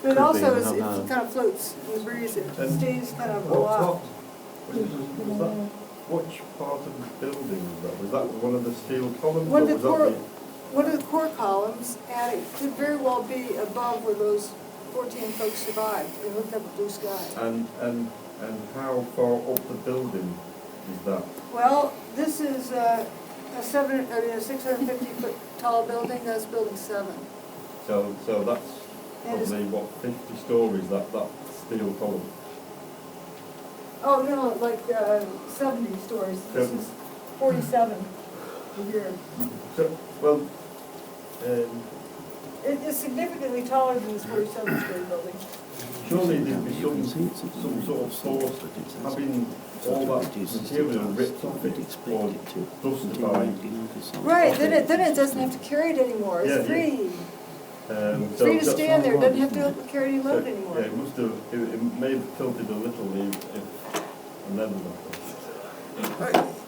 But also, it kind of floats in the breeze. It stays kind of aloft. Which part of the building was that? Was that one of the steel columns? One of the core columns, and it could very well be above where those 14 folks survived and looked up at blue sky. And And how far up the building is that? Well, this is a 650-foot tall building, that's building 7. So that's And probably, what, 50 stories, that steel column? Oh, no, like 70 stories. This is 47 here. So, well, It's significantly taller than this 47-story building. surely there'd be some sort of source having all that material ripped off it or dustified. Right, then it doesn't have to carry it anymore, it's free. Free to stand there, doesn't have to carry any load anymore. Yeah, it may have tilted a little if and then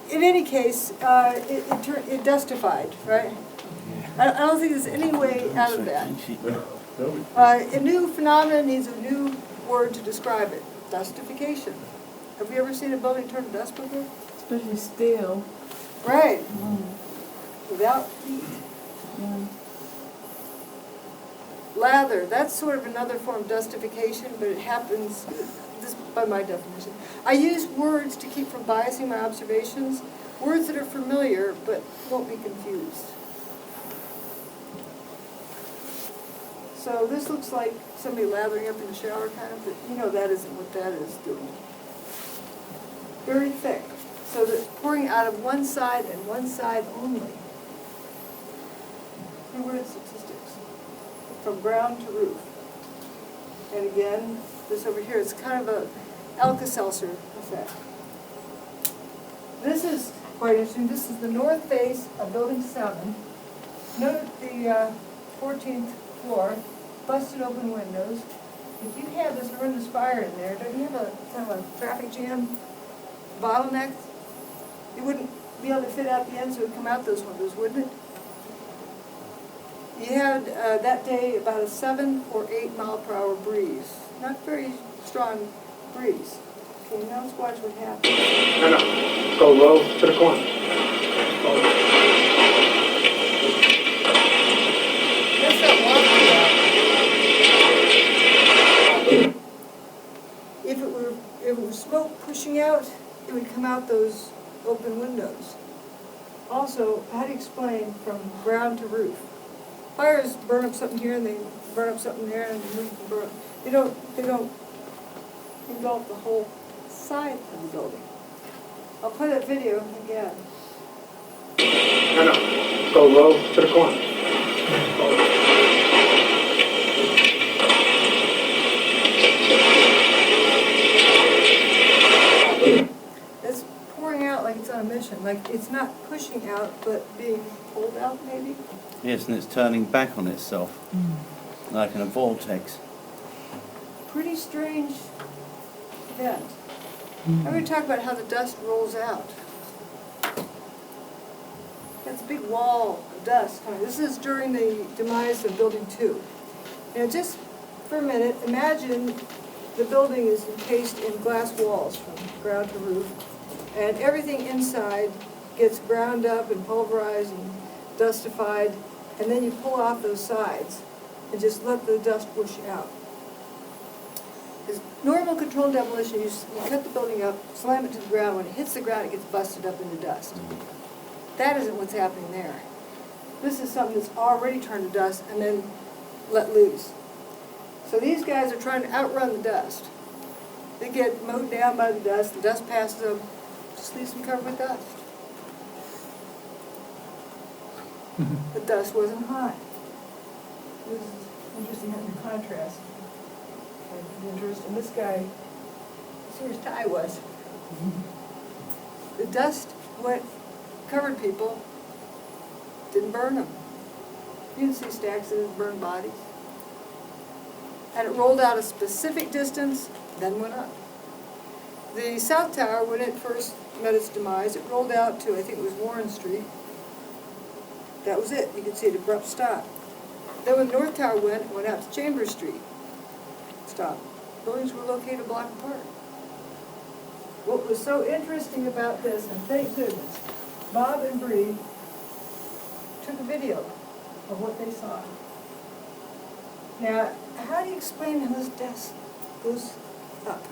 In any case, it dustified, right? I don't think there's any way out of that. A new phenomenon needs a new word to describe it, dustification. Have you ever seen a building turn to dust before? Especially steel. Right. Without heat. Yeah. Lather, that's sort of another form of dustification, but it happens, this by my definition. I use words to keep from biasing my observations, words that are familiar but won't be confused. So this looks like somebody lathering up in the shower kind of, but you know that isn't what that is doing. Very thick, so that pouring out of one side and one side only. Two word statistics. From ground to roof. And again, this over here is kind of a Alka-Seltzer effect. This is quite interesting. This is the north face of building 7. Note the 14th floor, busted open windows. If you had this horrendous fire in there, don't you have a kind of a traffic jam bottleneck? You wouldn't be able to fit out the end, so it would come out those windows, wouldn't it? You had that day about a 7 or 8 mile per hour breeze. Not very strong breeze. Okay, now let's watch what happens. No. Go low to the corner. That's not walking out. If it were smoke pushing out, it would come out those open windows. Also, how do you explain from ground to roof? Fires burn up something here and they burn up something there and the roof burn. They don't engulf the whole side of the building. I'll play that video again. No. Go low to the corner. It's pouring out like it's on a mission. Like it's not pushing out, but being pulled out maybe. Yes, and it's turning back on itself, like in a vortex. Pretty strange event. I'm going to talk about how the dust rolls out. That's a big wall of dust coming. This is during the demise of Building 2. Now just for a minute, imagine the building is encased in glass walls from ground to roof, and everything inside gets ground up and pulverized and dustified, and then you pull off those sides and just let the dust whoosh out. As normal controlled demolition, you cut the building up, slam it to the ground. When it hits the ground, it gets busted up into dust. That isn't what's happening there. This is something that's already turned to dust and then let loose. So these guys are trying to outrun the dust. They get mowed down by the dust passes them, just leaves them covered with dust. The dust wasn't hot. This is interesting how the contrast. And this guy, see where his tie was. The dust covered people, didn't burn them. You didn't see stacks of burned bodies. And it rolled out a specific distance, then went up. The South Tower, when it first met its demise, it rolled out to, I think it was Warren Street. That was it. You could see it abrupt stop. Then when the North Tower went, it went out to Chambers Street. Stop. Buildings were located a block apart. What was so interesting about this, and thank goodness, Bob and Bree took a video of what they saw. Now, how do you explain how this dust goes up?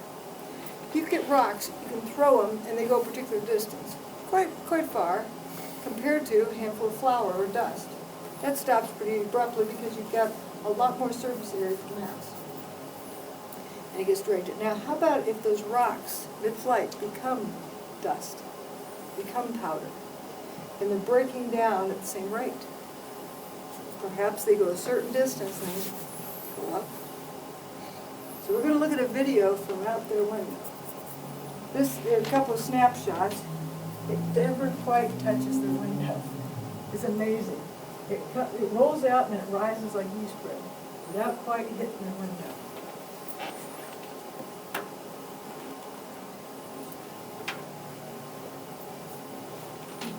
You get rocks, you can throw them, and they go a particular distance, quite far, compared to a handful of flour or dust. That stops pretty abruptly because you've got a lot more surface area for mass. And it gets drained. Now, how about if those rocks, mid-flight, become dust, become powder, and they're breaking down at the same rate? Perhaps they go a certain distance and then go up. So we're going to look at a video from out their window. There are a couple of snapshots. It never quite touches the window. It's amazing. It rolls out and it rises like yeast bread without quite hitting the window.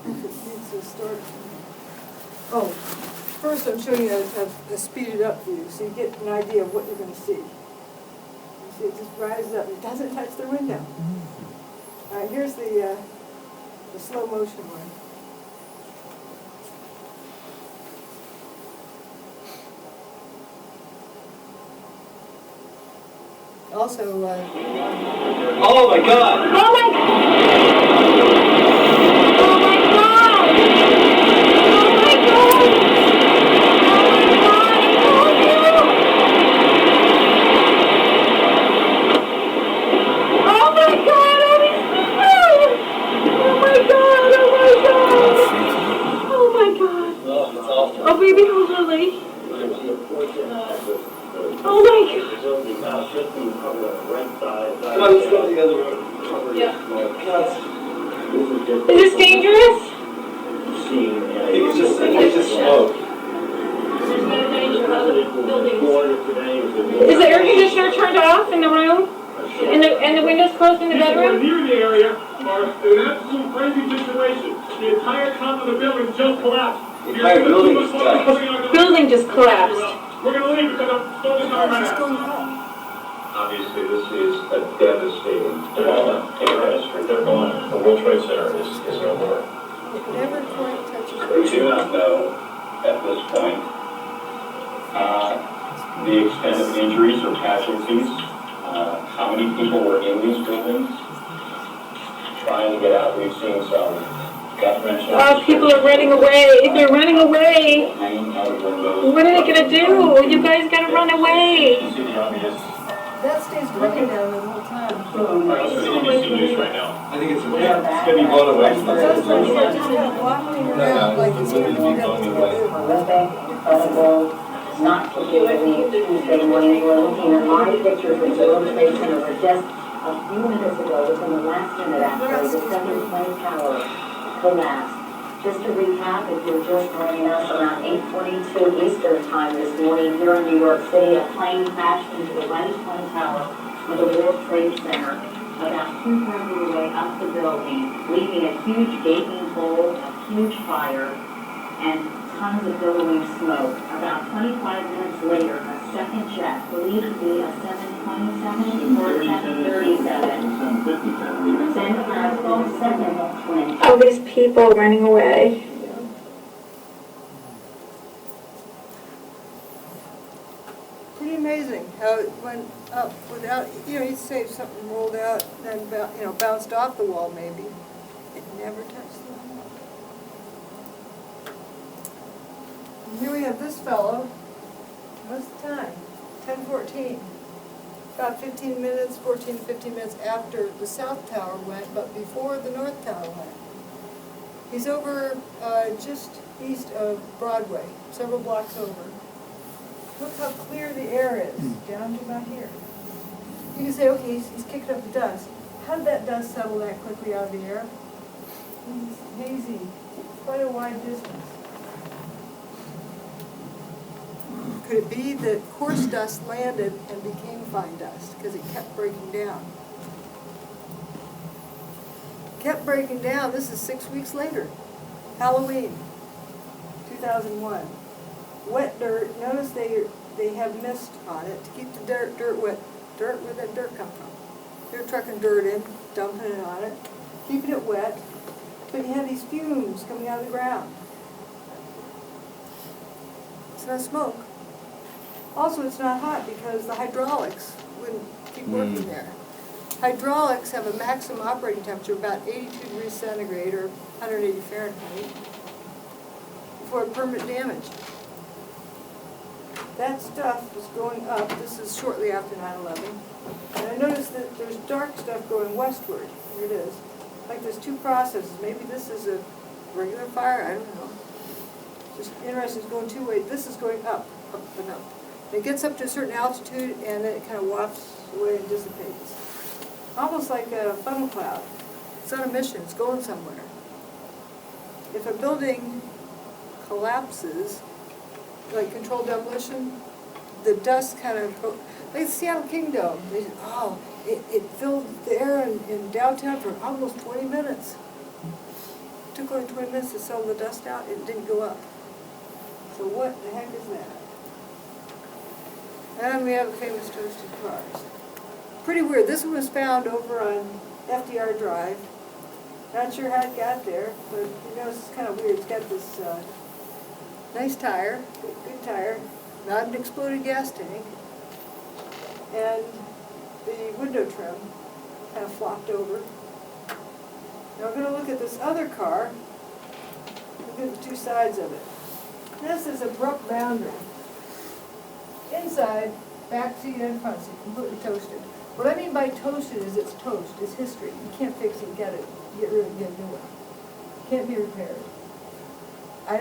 It needs to start. Oh, first I'm showing you a speeded up view so you get an idea of what you're going to see. You see it just rises up. It doesn't touch the window. All right, here's the slow motion one. Also, oh my God! Oh my God! Oh my God! Oh my God! Oh, baby, hold Lily. Oh my God. Come on, let's go to the other room. Yeah. Is this dangerous? It's just smoke. There's no danger of other buildings. Is the air conditioner turned off in the room? And the windows closed in the bedroom? Near the area are an absolute crazy situation. The entire top of the building just collapsed. The entire building just collapsed. Building just collapsed. We're going to leave because I'm still just on right now. Obviously, this is a devastating development in our history. They're going. The World Trade Center is no more. it never quite touches the We do not know at this point the extent of injuries or casualties. How many people were in these buildings trying to get out? We've seen some gut wrenches. Oh, people are running away. They're running away. Hanging out of windows. What are they going to do? You guys got to run away. You see the obvious. That stays breaking down the whole time. Let's see ABC News right now. I think it's going to be blown away. That's when you just kind of walking around like it's going to be incredible. Not to be believed. Tuesday morning, we're looking at live pictures of the World Trade Center where just a few minutes ago, within the last minute actually, the second plane tower collapsed. Just to recap, if you're just joining us, around 8:42 Eastern time this morning here in New York City, a plane crashed into the right twin tower of the World Trade Center about 2/3 of the way up the building, leaving a huge gaping hole, a huge fire, and tons of billowing smoke. About 25 minutes later, a second jet, believed to be a 727 or a 737, then crashed a second twin. Oh, these people running away. Pretty amazing how it went up without, you'd say something rolled out and then, bounced off the wall maybe. It never touched the wall. And here we have this fellow. What's the time? 10:14. About 15 minutes, 14 to 15 minutes after the South Tower went, but before the North Tower went. He's over just east of Broadway, several blocks over. Look how clear the air is, down to about here. You can say, okay, he's kicking up the dust. How did that dust settle that quickly out of the air? It's hazy, quite a wide distance. Could it be that coarse dust landed and became fine dust because it kept breaking down? Kept breaking down. This is 6 weeks later. Halloween, 2001. Wet dirt. Notice they have mist on it to keep the dirt wet. Dirt, where did that dirt come from? They're trucking dirt in, dumping it on it, keeping it wet. But you have these fumes coming out of the ground. It's not smoke. Also, it's not hot because the hydraulics wouldn't keep working there. Hydraulics have a maximum operating temperature of about 82 degrees centigrade or 180 Fahrenheit for permanent damage. That stuff is going up. This is shortly after 9/11. And I noticed that there's dark stuff going westward. Here it is. Like there's two processes. Maybe this is a regular fire. I don't know. Just interesting. It's going two ways. This is going up, up and up. And it gets up to a certain altitude and then it kind of wafts away and dissipates. Almost like a funnel cloud. It's on a mission. It's going somewhere. If a building collapses, like controlled demolition, the dust kind of, like the Seattle Kingdom, they said, oh, it filled the air in downtown for almost 20 minutes. It took only 20 minutes to settle the dust out, it didn't go up. So what the heck is that? And we have the famous toasted cars. Pretty weird. This one was found over on FDR Drive. Not sure how it got there, but you know, it's kind of weird. It's got this nice tire, good tire, not an exploded gas tank, and the window trim kind of flopped over. Now we're going to look at this other car. Look at the two sides of it. This is abrupt boundary. Inside, back seat and front seat, completely toasted. What I mean by toasted is it's toast, it's history. You can't fix it, get rid of it, get a new one. Can't be repaired. I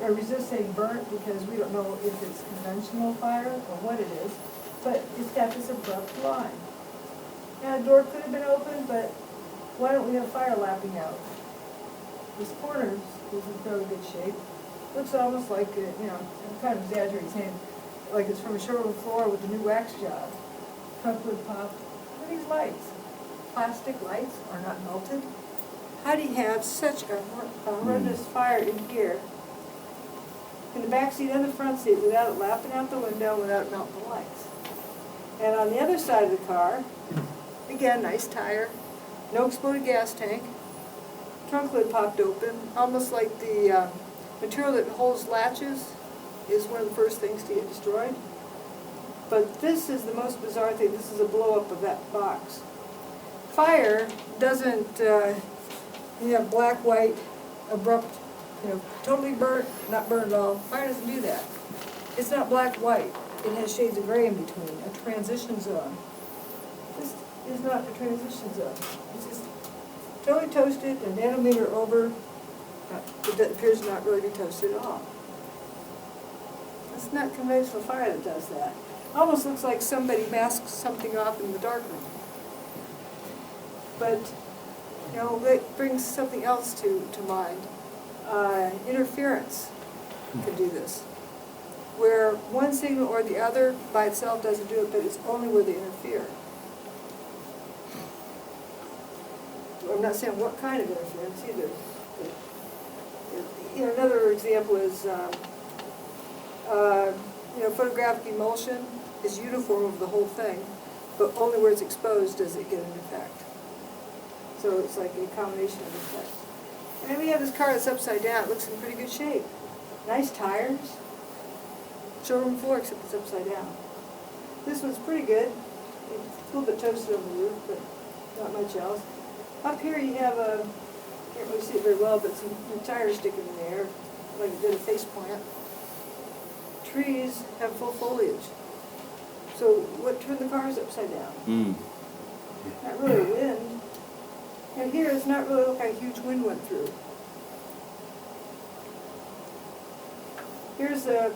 resist saying burnt because we don't know if it's conventional fire or what it is, but it's got this abrupt line. Now the door could have been open, but why don't we have fire lapping out? This corner is in fairly good shape. Looks almost like, I'm kind of exaggerating saying, like it's from a showroom floor with a new wax job. Trunk would pop. Look at these lights. Plastic lights are not melted. How do you have such a horrendous fire in here, in the back seat and the front seat, without it lapping out the window, without it melting the lights? And on the other side of the car, again, nice tire, no exploded gas tank, trunk lid popped open, almost like the material that holds latches is one of the first things to get destroyed. But this is the most bizarre thing. This is a blow-up of that box. Fire doesn't, have black, white, abrupt, totally burnt, not burnt at all. Fire doesn't do that. It's not black, white. It has shades of gray in between, a transition zone. This is not a transition zone. It's just totally toasted, a nanometer over. It appears not really to be toasted at all. It's not conventional fire that does that. Almost looks like somebody masked something off in the darkroom. But, that brings something else to mind. Interference can do this. Where one signal or the other by itself doesn't do it, but it's only where they interfere. I'm not saying what kind of interference either. But, another example is, photographic emulsion is uniform over the whole thing, but only where it's exposed does it get an effect. So it's like a combination of effects. And then we have this car that's upside down. It looks in pretty good shape. Nice tires. Showroom floor, except it's upside down. This one's pretty good. It's a little bit toasted on the roof, but not much else. Up here you have can't really see it very well, but some tires sticking in the air, like it did a face plant. Trees have full foliage. So what turned the cars upside down? Not really a wind. And here it's not really like a huge wind went through. Here's a...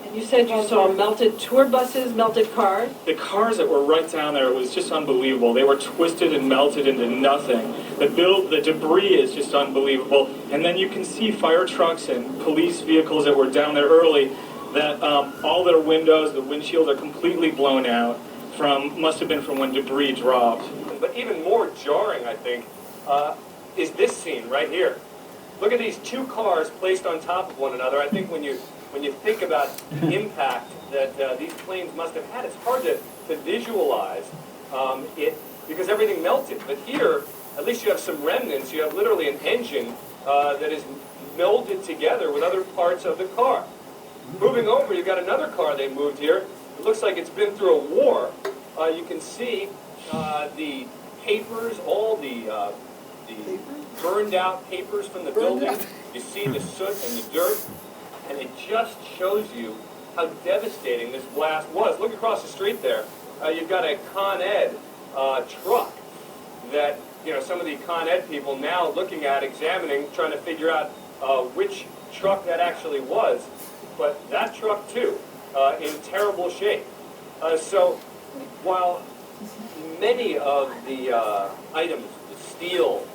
and you said you saw melted tour buses, melted cars? The cars that were right down there, it was just unbelievable. They were twisted and melted into nothing. The debris is just unbelievable. And then you can see fire trucks and police vehicles that were down there early that all their windows, the windshields are completely blown out must have been from when debris dropped. But even more jarring, I think, is this scene right here. Look at these two cars placed on top of one another. I think when you think about the impact that these planes must have had, it's hard to visualize it because everything melted. But here, at least you have some remnants. You have literally an engine that is melded together with other parts of the car. Moving over, you've got another car they moved here. It looks like it's been through a war. You can see the papers, all the burned out papers from the building. You see the soot and the dirt, and it just shows you how devastating this blast was. Look across the street there. You've got a Con Ed truck that, you know, some of the Con Ed people now looking at, examining, trying to figure out which truck that actually was. But that truck, too, in terrible shape. So while many of the items, the steel,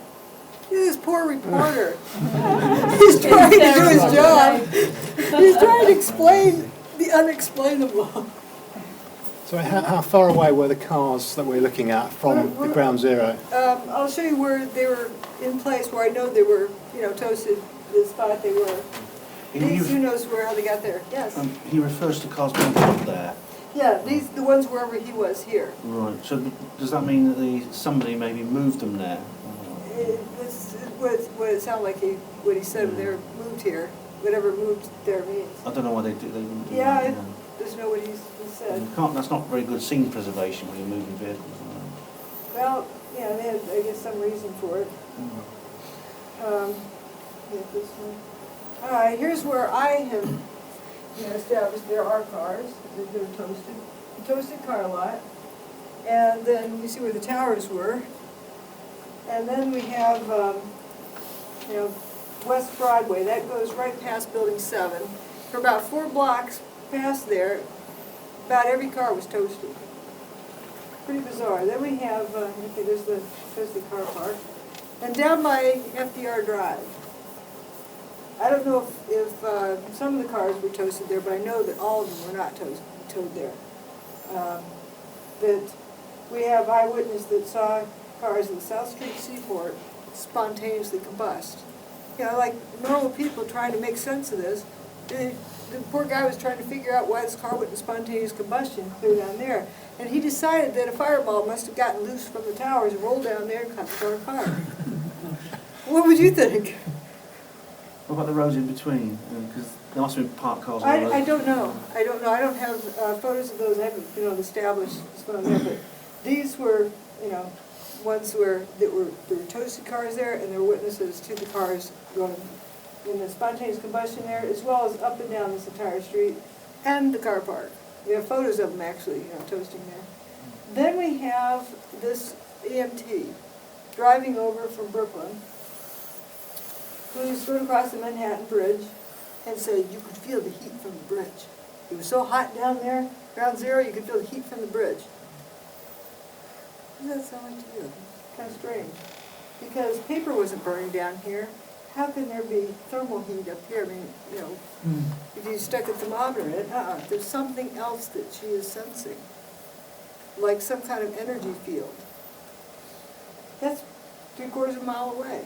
This poor reporter. He's trying to do his job. He's trying to explain the unexplainable. So how far away were the cars that we're looking at from the ground zero? I'll show you where they were in place, where I know they were, you know, toasted, the spot they were. These, who knows how they got there? Yes. He refers to cars being put there. Yeah, the ones wherever he was here. Right. So does that mean that somebody maybe moved them there? This is what it sounded like what he said when they were moved here, whatever moved there means. I don't know why they wouldn't do Yeah, that. just know what he said. You can't, that's not very good scene preservation when you're moving vehicles. Well, yeah, they had, I guess, some reason for it. Yeah, this one. All right, here's where I have, you know, established there are cars that they're toasted. A toasted car lot. And then we see where the towers were. And then we have, you know, West Broadway. That goes right past Building 7. For about 4 blocks past there, about every car was toasted. Pretty bizarre. Then we have, okay, there's the toasted car park. And down by FDR Drive. I don't know if some of the cars were toasted there, but I know that all of them were not towed there. That we have eyewitnesses that saw cars in the South Street Seaport spontaneously combust. You know, like normal people trying to make sense of this. The poor guy was trying to figure out why this car went in spontaneous combustion clear down there. And he decided that a fireball must have gotten loose from the towers and rolled down there and caught the car. What would you think? What about the roads in between? Because there must have been parked cars. I don't know. I don't know. I don't have photos of those. I haven't, you know, established what's going on there. But these were, you know, ones where there were toasted cars there, and there were witnesses to the cars going in the spontaneous combustion there, as well as up and down this entire street, and the car park. We have photos of them actually, you know, toasting there. Then we have this EMT driving over from Brooklyn, who's going across the Manhattan Bridge, and said you could feel the heat from the bridge. It was so hot down there, ground zero, you could feel the heat from the bridge. What does that sound like to you? Kind of strange. Because paper wasn't burning down here. How can there be thermal heat up here? I mean, you know, if you stuck a thermometer in it, there's something else that she is sensing. Like some kind of energy field. That's 3/4 of a mile away.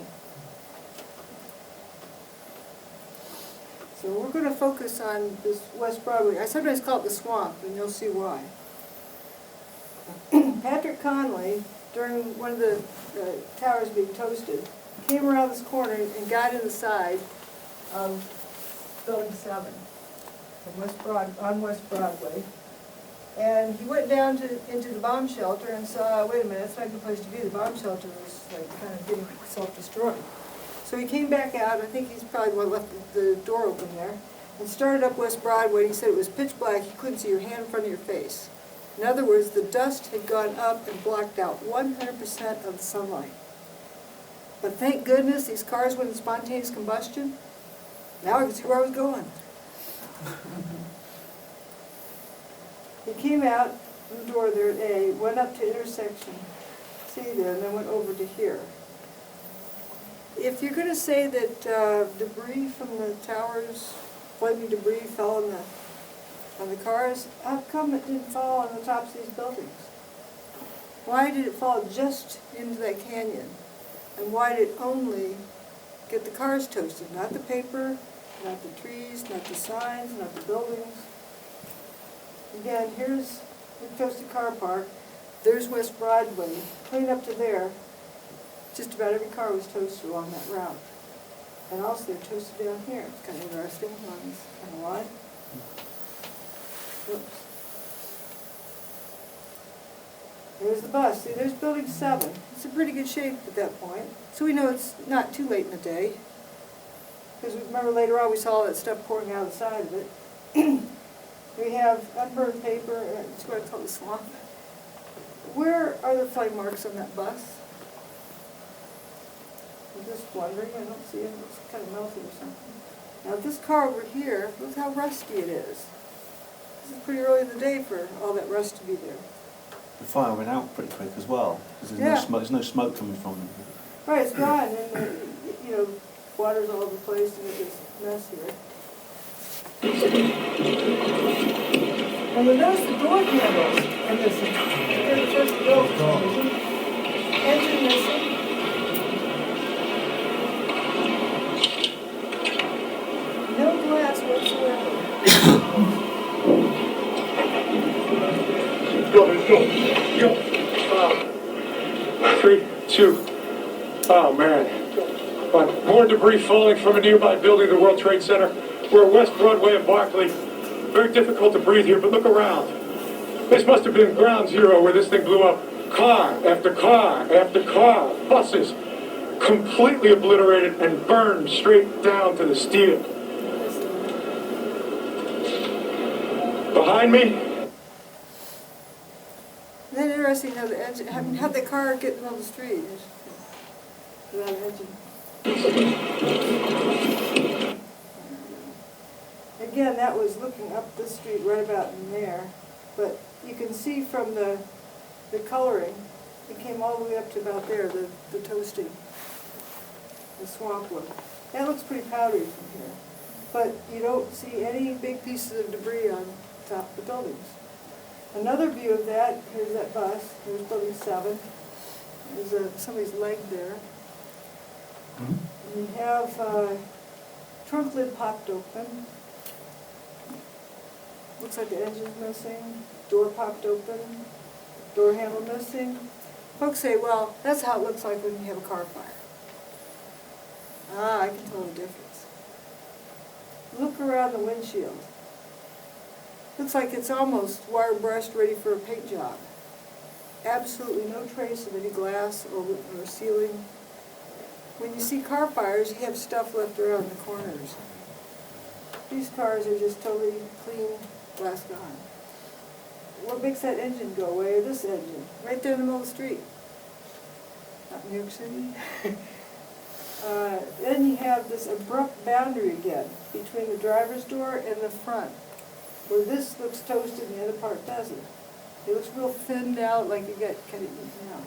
So we're going to focus on this West Broadway. I sometimes call it the swamp, and you'll see why. Patrick Conley, during one of the towers being toasted, came around this corner and got in the side of Building 7 on West Broadway. And he went down into the bomb shelter and saw, wait a minute, that's not a good place to be. The bomb shelter was like kind of getting self-destroyed. So he came back out, I think he's probably the one left the door open there, and started up West Broadway. He said it was pitch black, you couldn't see your hand in front of your face. In other words, the dust had gone up and blocked out 100% of the sunlight. But thank goodness these cars went in spontaneous combustion. Now I can see where I was going. He came out the door there at A, went up to intersection C there, and then went over to here. If you're going to say that debris from the towers, flaming debris fell on the cars, how come it didn't fall on the tops of these buildings? Why did it fall just into that canyon? And why did it only get the cars toasted? Not the paper, not the trees, not the signs, not the buildings. Again, here's the toasted car park. There's West Broadway. Clean up to there. Just about every car was toasted along that route. And also they're toasted down here. It's kind of interesting on this kind of line. Oops. There's the bus. See, there's building 7. It's in pretty good shape at that point. So we know it's not too late in the day. Because remember later on we saw all that stuff pouring out of the side of it. We have unburned paper, it's what I call the swamp. Where are the flame marks on that bus? I'm just wondering, I don't see it, it looks kind of melted or something. Now this car over here, look how rusty it is. This is pretty early in the day for all that rust to be there. The fire went out pretty quick as well, because there's no smoke coming from it. Right, it's gone, and you know, water's all over the place to make this mess here. And we notice the door handles are missing. They're the first door. Engine missing. No glass whatsoever. Go. 3, 2. Oh, man. More debris falling from a nearby building, the World Trade Center. We're at West Broadway and Barclay. Very difficult to breathe here, but look around. This must have been ground zero where this thing blew up. Car after car after car. Buses completely obliterated and burned straight down to the steel. Behind me. Isn't that interesting how the engine, how'd the car get on the street without an engine? Again, that was looking up this street right about in there, but you can see from the coloring, it came all the way up to about there, the toasting, the swamp look. That looks pretty powdery from here, but you don't see any big pieces of debris on top of the buildings. Another view of that, here's that bus, here's building 7. There's somebody's leg there. We have trunk lid popped open. Looks like the engine's missing. Door popped open. Door handle missing. Folks say, well, that's how it looks like when you have a car fire. Ah, I can tell the difference. Look around the windshield. Looks like it's almost wire brushed, ready for a paint job. Absolutely no trace of any glass or ceiling. When you see car fires, you have stuff left around the corners. These cars are just totally clean, glass gone. What makes that engine go away, or this engine? Right there in the middle of the street. Not in New York City. Then you have this abrupt boundary again between the driver's door and the front, where this looks toasted and the other part doesn't. It looks real thinned out, like it got kind of eaten out.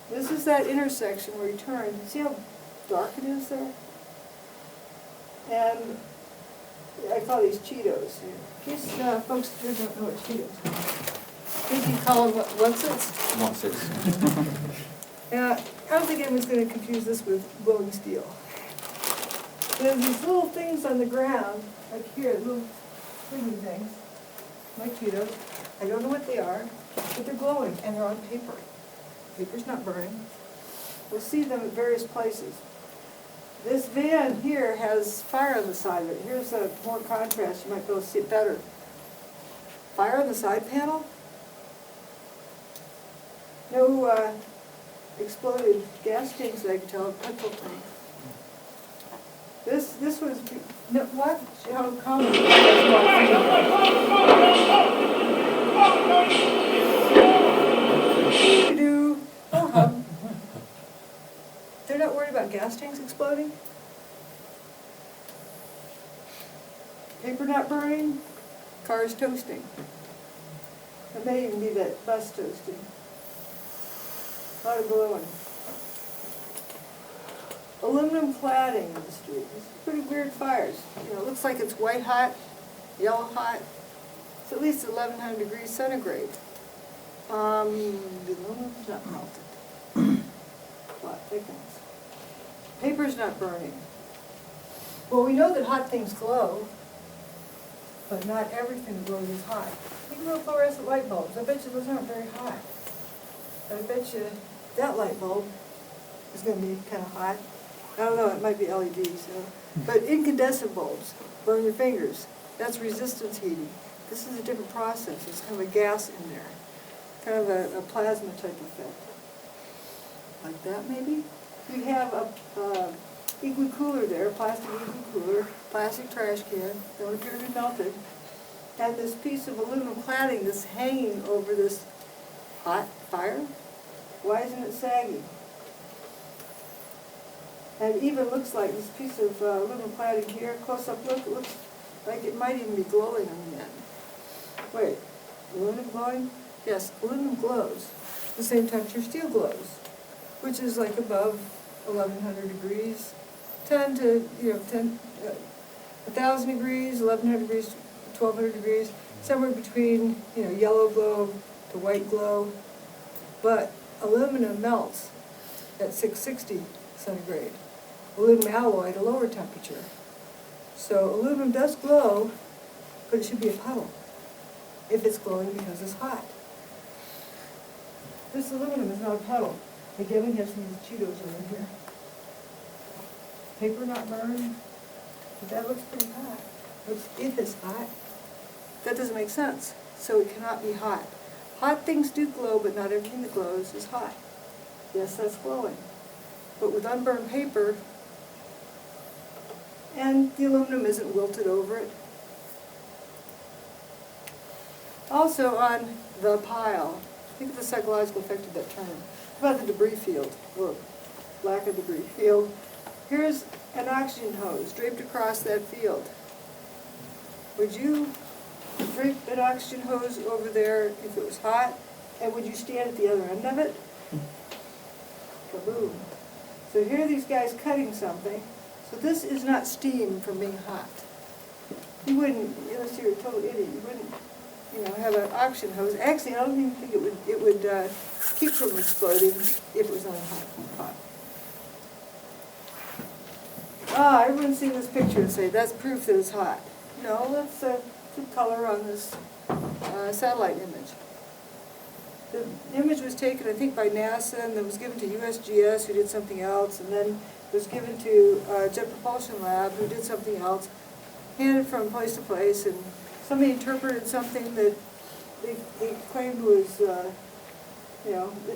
This is that intersection where you turn. See how dark it is there? And I call these Cheetos. In case folks here don't know what Cheetos are. I think you call them what's-its? What's-its. I don't think anyone's going to confuse this with blowing steel. There's these little things on the ground, like here, little swinging things, like Cheetos. I don't know what they are, but they're glowing, and they're on paper. Paper's not burning. We'll see them at various places. This van here has fire on the side of it. Here's a more contrast. You might be able to see it better. Fire on the side panel. No exploded gas tanks that I can tell, petrol tank. This was, no, what? How common They're not worried about gas tanks exploding? Paper not burning? Cars toasting. It may even be that bus toasting. A lot of glowing. Aluminum cladding in the street. It's pretty weird fires. You know, it looks like it's white hot, yellow hot. It's at least 1100 degrees centigrade. The aluminum's not melted. Plot thickens. Paper's not burning. Well, we know that hot things glow, but not everything glows is hot. Think about fluorescent light bulbs. I bet you those aren't very hot. But I bet you that light bulb is going to be kind of hot. I don't know, it might be LED, so. But incandescent bulbs burn your fingers. That's resistance heating. This is a different process. It's kind of a gas in there, kind of a plasma type effect. Like that, maybe? You have a igloo cooler there, plastic igloo cooler, plastic trash can, don't appear to be melted, and this piece of aluminum cladding that's hanging over this hot fire. Why isn't it sagging? And it even looks like this piece of aluminum cladding here, close-up look, it looks like it might even be glowing on the end. Wait, aluminum glowing? Yes, aluminum glows. The same temperature steel glows, which is like above 1100 degrees, 1000 degrees, 1100 degrees, 1200 degrees, somewhere between, yellow glow to white glow. But aluminum melts at 660 centigrade. Aluminum alloy at a lower temperature. So aluminum does glow, but it should be a puddle if it's glowing because it's hot. This aluminum is not a puddle. Again, we have some of these Cheetos over here. Paper not burned, but that looks pretty hot. If it's hot, that doesn't make sense. So it cannot be hot. Hot things do glow, but not everything that glows is hot. Yes, that's glowing. But with unburned paper, and the aluminum isn't wilted over it. Also on the pile, think of the psychological effect of that term. What about the debris field, or lack of debris field? Here's an oxygen hose draped across that field. Would you drape an oxygen hose over there if it was hot? And would you stand at the other end of it? Kaboom. So here are these guys cutting something. So this is not steam from being hot. You wouldn't, unless you're a total idiot, you wouldn't, have an oxygen hose. Actually, I don't even think it would keep from exploding if it was on hot. Everyone's seen this picture and say, that's proof that it's hot. No, that's the color on this satellite image. The image was taken, I think, by NASA, and then was given to USGS, who did something else, and then was given to Jet Propulsion Lab, who did something else, handed from place to place, and somebody interpreted something that they claimed was, at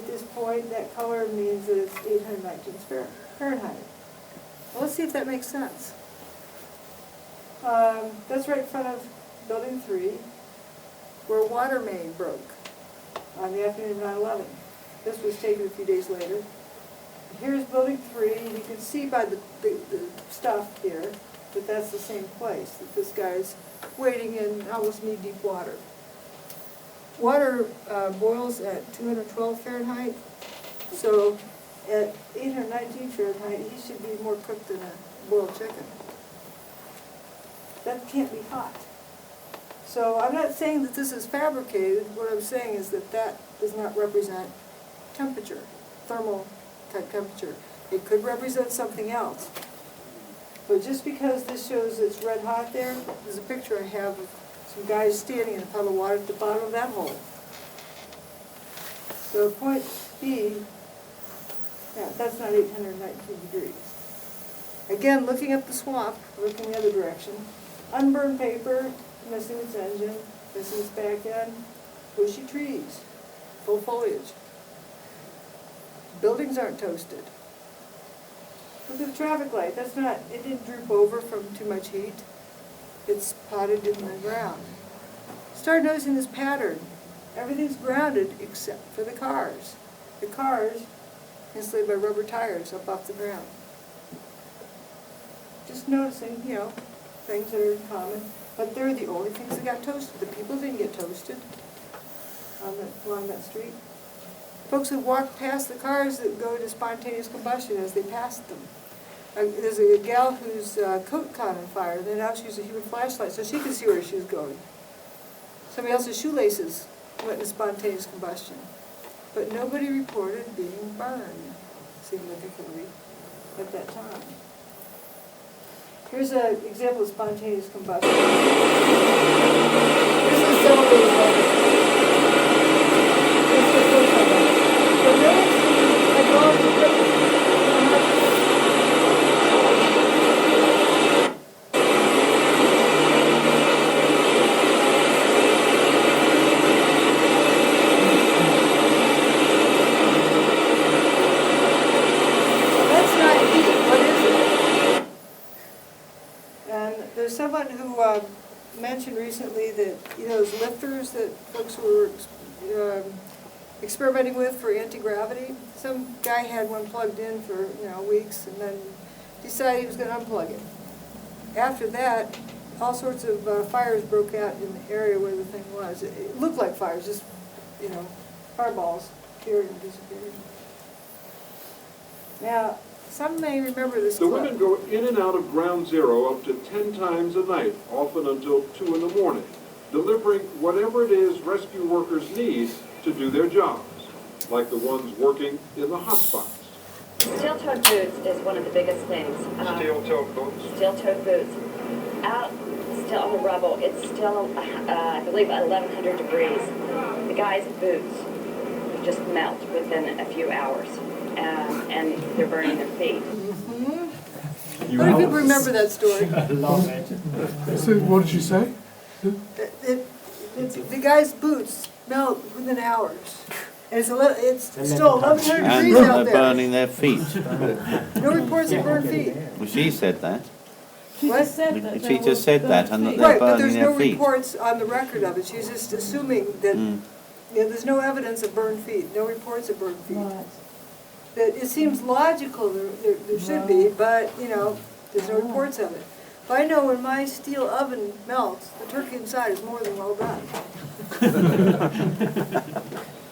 this point, that color means that it's 819 Fahrenheit. Well, let's see if that makes sense. That's right in front of Building 3, where a water main broke on the afternoon of 9/11. This was taken a few days later. Here's Building 3, and you can see by the stuff here that that's the same place, that this guy's wading in almost knee-deep water. Water boils at 212 Fahrenheit, so at 819 Fahrenheit, he should be more cooked than a boiled chicken. That can't be hot. So I'm not saying that this is fabricated. What I'm saying is that that does not represent temperature, thermal type temperature. It could represent something else. But just because this shows it's red hot there, there's a picture I have of some guys standing in a puddle of water at the bottom of that hole. So point B, yeah, that's not 819 degrees. Again, looking up the swamp, looking the other direction, unburned paper, missing its engine, missing its back end, bushy trees, full foliage. Buildings aren't toasted. Look at the traffic light. That's not, it didn't droop over from too much heat. It's potted in the ground. Start noticing this pattern. Everything's grounded except for the cars. The cars insulated by rubber tires up off the ground. Just noticing, things that are in common. But they're the only things that got toasted. The people didn't get toasted along that street. Folks who walk past the cars that go to spontaneous combustion as they passed them. There's a gal whose coat caught on fire. Then now she used a human flashlight so she could see where she was going. Somebody else's shoelaces went into spontaneous combustion. But nobody reported being burned significantly at that time. Here's an example of spontaneous combustion. This is some of those There's someone who mentioned recently that, you know, those lifters that folks were experimenting with for anti-gravity, some guy had one plugged in for, you know, weeks and then decided he was going to unplug it. After that, all sorts of fires broke out in the area where the thing was. It looked like fires, just, you know, fireballs appeared and disappeared. Now, some may remember this The clip. women go in and out of Ground Zero up to 10 times a night, often until 2 in the morning, delivering whatever it is rescue workers need to do their jobs, like the ones working in the hotspots. Steel-toed boots is one of the biggest things. Steel-toed boots? Steel-toed boots. Out still on the rubble, it's still, I believe, 1,100 degrees. The guys' boots just melt within a few hours, and they're burning their feet. How many people remember that story? So what did you say? The guy's boots melt within hours. And it's still 1,100 degrees And out they're there. burning their feet. No reports of burned feet. Well, she said that. What? She just said that, and that they're Right, but burning there's their no feet. reports on the record of it. She's just assuming that, you know, there's no evidence of burned feet, no reports of burned feet. That it seems logical there should be, but, you know, there's no reports of it. But I know when my steel oven melts, the turkey inside is more than well done.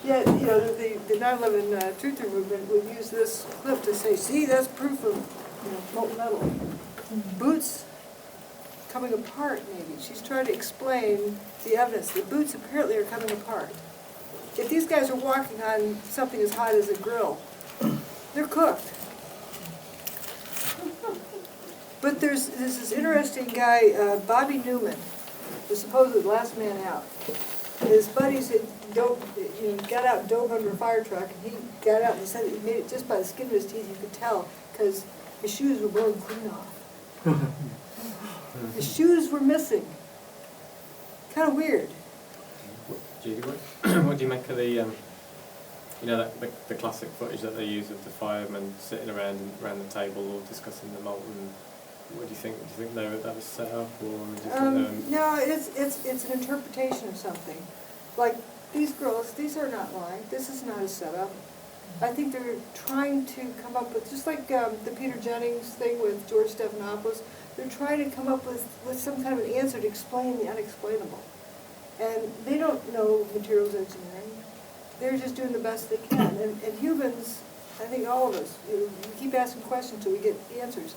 Yeah, you know, the 9/11 truther movement would use this clip to say, see, that's proof of, you know, molten metal. Boots coming apart, maybe. She's trying to explain the evidence. The boots apparently are coming apart. If these guys are walking on something as hot as a grill, they're cooked. But there's this interesting guy, Bobby Newman, the supposed last man out. His buddies had got out and dove under a fire truck, and he got out and he said that he made it just by the skin of his teeth. You could tell because his shoes were blown clean off. His shoes were missing. Kind of weird. Judy Wood, what do you make of the, you know, the classic footage that they use of the firemen sitting around the table all discussing the molten? What do you think? Do you think that was set up, or do you think no, it's an interpretation of something. Like these girls, these are not lying. This is not a setup. I think they're trying to come up with, just like the Peter Jennings thing with George Stephanopoulos, they're trying to come up with some kind of an answer to explain the unexplainable. And they don't know materials engineering. They're just doing the best they can. And humans, I think all of us, you keep asking questions until we get answers.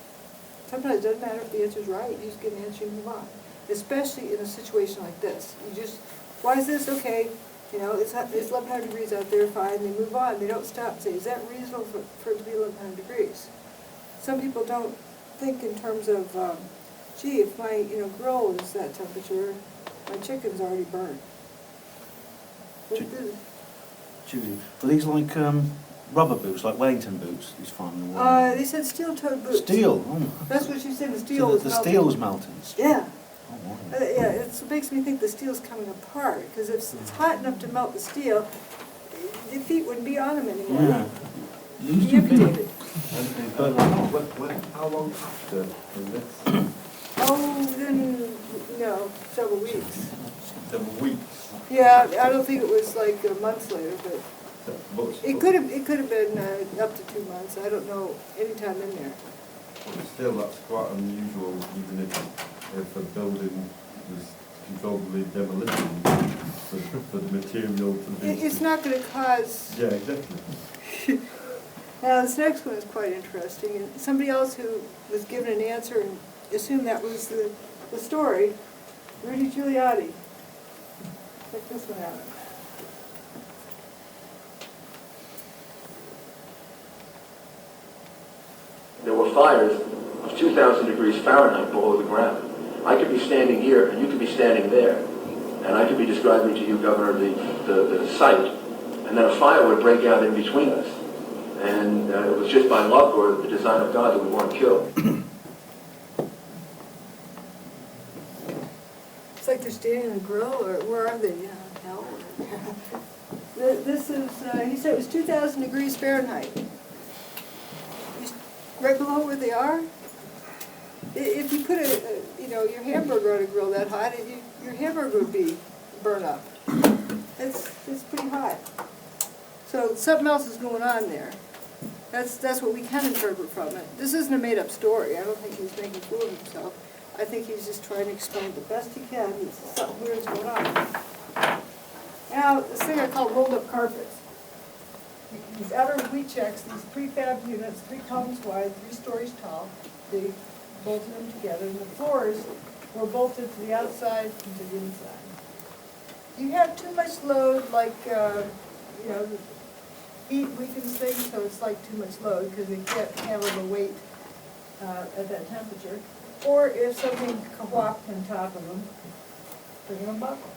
Sometimes it doesn't matter if the answer's right, you just get an answer and move on. Especially in a situation like this. You just, why is this? Okay, you know, it's 1,100 degrees out there, fine, they move on. They don't stop and say, is that reasonable for it to be 1,100 degrees? Some people don't think in terms of, gee, if my grill is that temperature, my chicken's already burned. Judy, are these like rubber boots, like Wellington boots, these firemen wearing? They said steel-toed boots. Steel? Oh. That's what she said, the steel So was the melting. steel was melting? Yeah. Oh, wow. Yeah, it makes me think the steel's coming apart, because if it's hot enough to melt the steel, the feet wouldn't be on them anymore. Yeah. You'd be amputated. How long after was this? Oh, then, several weeks. Several weeks. Yeah, I don't think it was like months later, but it could have been up to 2 months. I don't know, any time in there. Still, that's quite unusual, even if a building was controllably demolition for the material to be. It's not going to cause. Yeah, exactly. Now, this next one is quite interesting. And somebody else who was given an answer and assumed that was the story, Rudy Giuliani. Check this one out. There were fires of 2,000 degrees Fahrenheit below the ground. I could be standing here, and you could be standing there, and I could be describing to you, Governor, the site, and then a fire would break out in between us. And it was just by luck or the design of God that we weren't killed. It's like they're standing in a grill, or where are they? Hell. This is, he said it was 2,000 degrees Fahrenheit. Right below where they are? If if you put your hamburger on a grill that hot, your hamburger would be burn up. It's pretty hot. So something else is going on there. That's what we can interpret from it. This isn't a made-up story. I don't think he's making a fool of himself. I think he's just trying to explain the best he can that something weird's going on. Now, this thing I call rolled-up carpets. These outer wheat checks, these prefab units, 3 columns wide, 3 stories tall, they bolted them together, and the floors were bolted to the outside and to the inside. You have too much load, like, heat weakens things, so it's like too much load because they can't handle the weight at that temperature. Or if something whopped on top of them, they're going to buckle.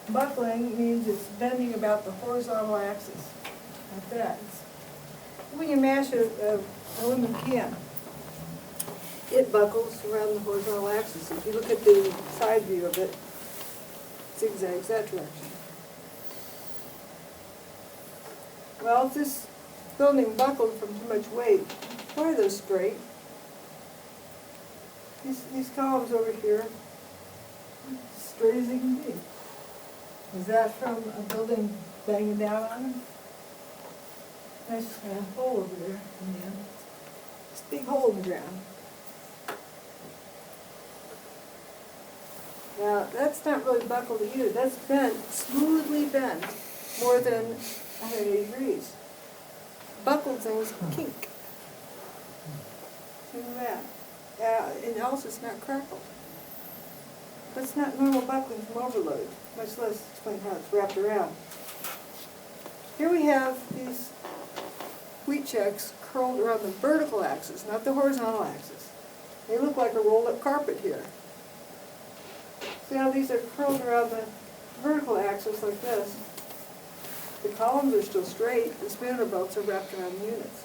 Buckling means it's bending about the horizontal axis, like that. When you mash a aluminum can, it buckles around the horizontal axis. If you look at the side view of it, zigzags that direction. Well, if this building buckled from too much weight, why are those straight? These columns over here, straight as they can be. Is that from a building banging down on them? Nice hole over there in the end. This big hole in the ground. Now, that's not really buckled either. That's bent, smoothly bent, more than 180 degrees. Buckled things kink. Look at that. And also it's not crackled. That's not normal buckling from overload, much less explain how it's wrapped around. Here we have these wheat checks curled around the vertical axis, not the horizontal axis. They look like a rolled up carpet here. See how these are curled around the vertical axis like this? The columns are still straight, the spanner belts are wrapped around the units.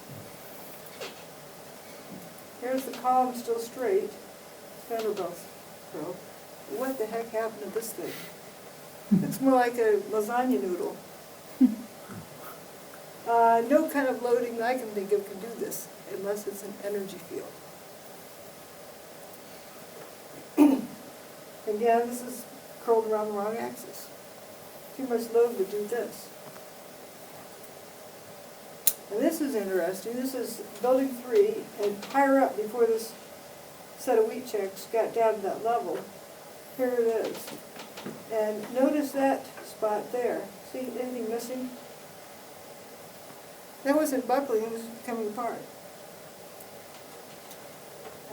Here's the column still straight, spanner belts curled. What the heck happened to this thing? It's more like a lasagna noodle. No kind of loading that I can think of can do this, unless it's an energy field. Again, this is curled around the wrong axis. Too much load would do this. And this is interesting. This is building 3, and higher up before this set of wheat checks got down to that level, here it is. And notice that spot there. See anything missing? That wasn't buckling, it was coming apart.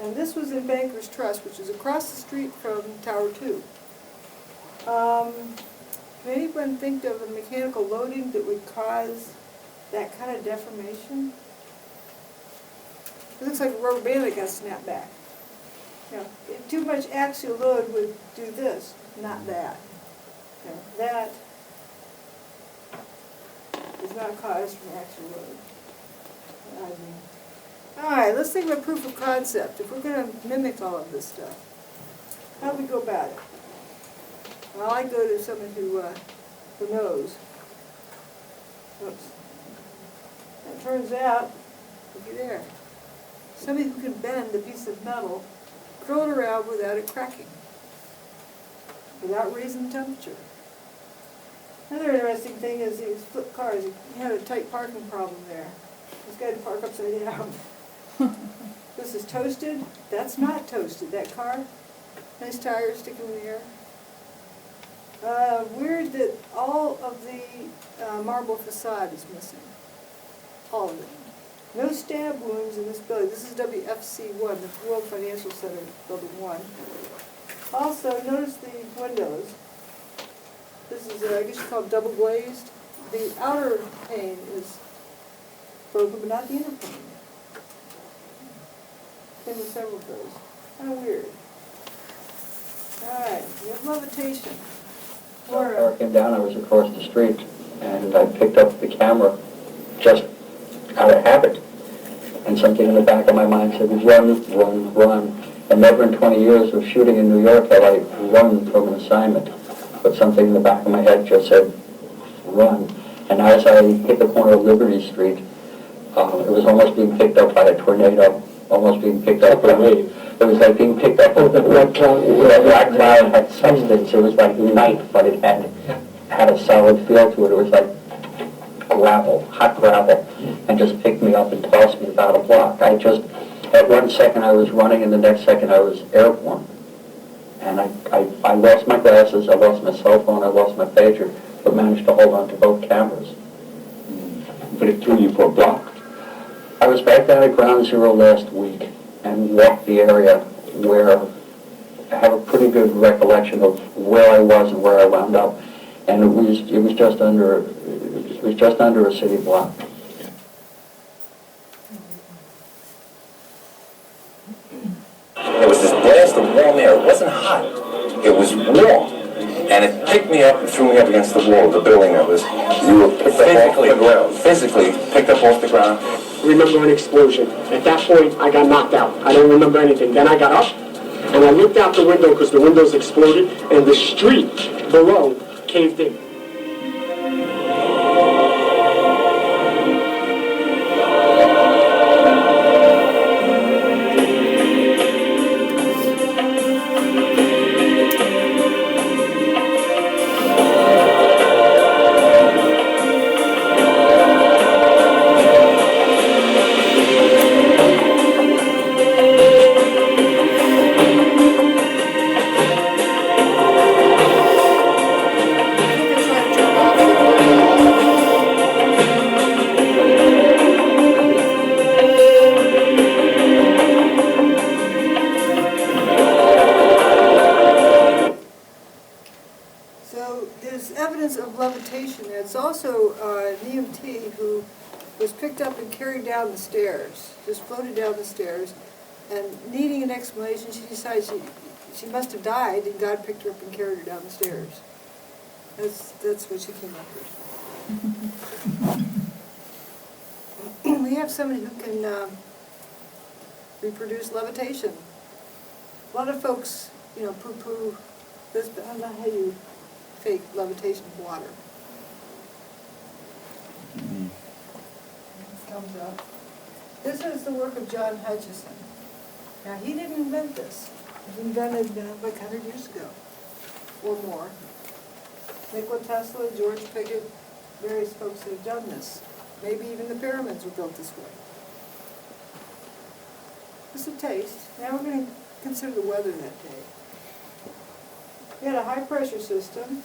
And this was in Banker's Trust, which is across the street from Tower 2. Can anyone think of a mechanical loading that would cause that kind of deformation? It looks like a rubber band that got snapped back. You know, too much axial load would do this, not that. You know, that is not caused from axial load. All right, let's think about proof of concept. If we're going to mimic all of this stuff, how do we go about it? Well, I go to someone who knows. Oops. It turns out, looky there, somebody who can bend a piece of metal, curl it around without it cracking, without raising the temperature. Another interesting thing is these flip cars. You had a tight parking problem there. This guy had to park upside down. This is toasted. That's not toasted. That car, nice tires sticking in the air. Weird that all of the marble facade is missing. All of it. No stab wounds in this building. This is WFC1, the World Financial Center, Building 1. Also, notice the windows. This is, I guess you call it double glazed. The outer pane is broken, but not the inner pane. Same with several of those. Kind of weird. All right, we have levitation. Car came down, I was across the street, and I picked up the camera just out of habit. And something in the back of my mind said, run, run, run. And never in 20 years of shooting in New York had I run from an assignment. But something in the back of my head just said, run. And as I hit the corner of Liberty Street, it was almost being picked up by a tornado, almost being picked up by a wave. It was like being picked up with a black cloud. That black cloud had substance. It was like night, but it had a solid feel to it. It was like gravel, hot gravel, and just picked me up and tossed me about a block. I just, at one second I was running, and the next second I was airborne. And I lost my glasses, I lost my cell phone, I lost my pager, but managed to hold on to both cameras. But it threw you for a block. I was back down at Ground Zero last week and walked the area where I have a pretty good recollection of where I was and where I wound up, and it was just under a city block. There was this blast of warm air. It wasn't hot. It was warm. And it picked me up and threw me up against the wall of the building that was physically picked up off the ground. I remember an explosion. At that point, I got knocked out. I don't remember anything. Then I got up, and I looked out the window because the windows exploded, and the street below caved in. So there's evidence of levitation. There's also an EMT who was picked up and carried down the stairs, just floated down the stairs, and needing an explanation, she decided she must have died, and God picked her up and carried her down the stairs. That's what she came up with. We have somebody who can reproduce levitation. A lot of folks, poo-poo this, but I don't know how you fake levitation of water. Comes up. This is the work of John Hutchison. Now, he didn't invent this. It was invented like 100 years ago or more. Nikola Tesla, George Pickett, various folks have done this. Maybe even the pyramids were built this way. Just a taste. Now we're going to consider the weather that day. We had a high-pressure system,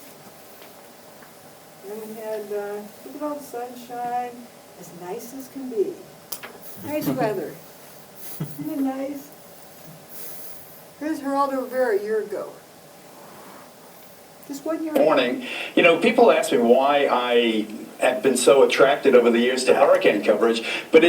and we had, look at all the sunshine, as nice as can be. Nice weather. Isn't it nice? Here's Geraldo Rivera a year ago. Just 1 year ago. Morning. People ask me why I have been so attracted over the years to hurricane coverage, but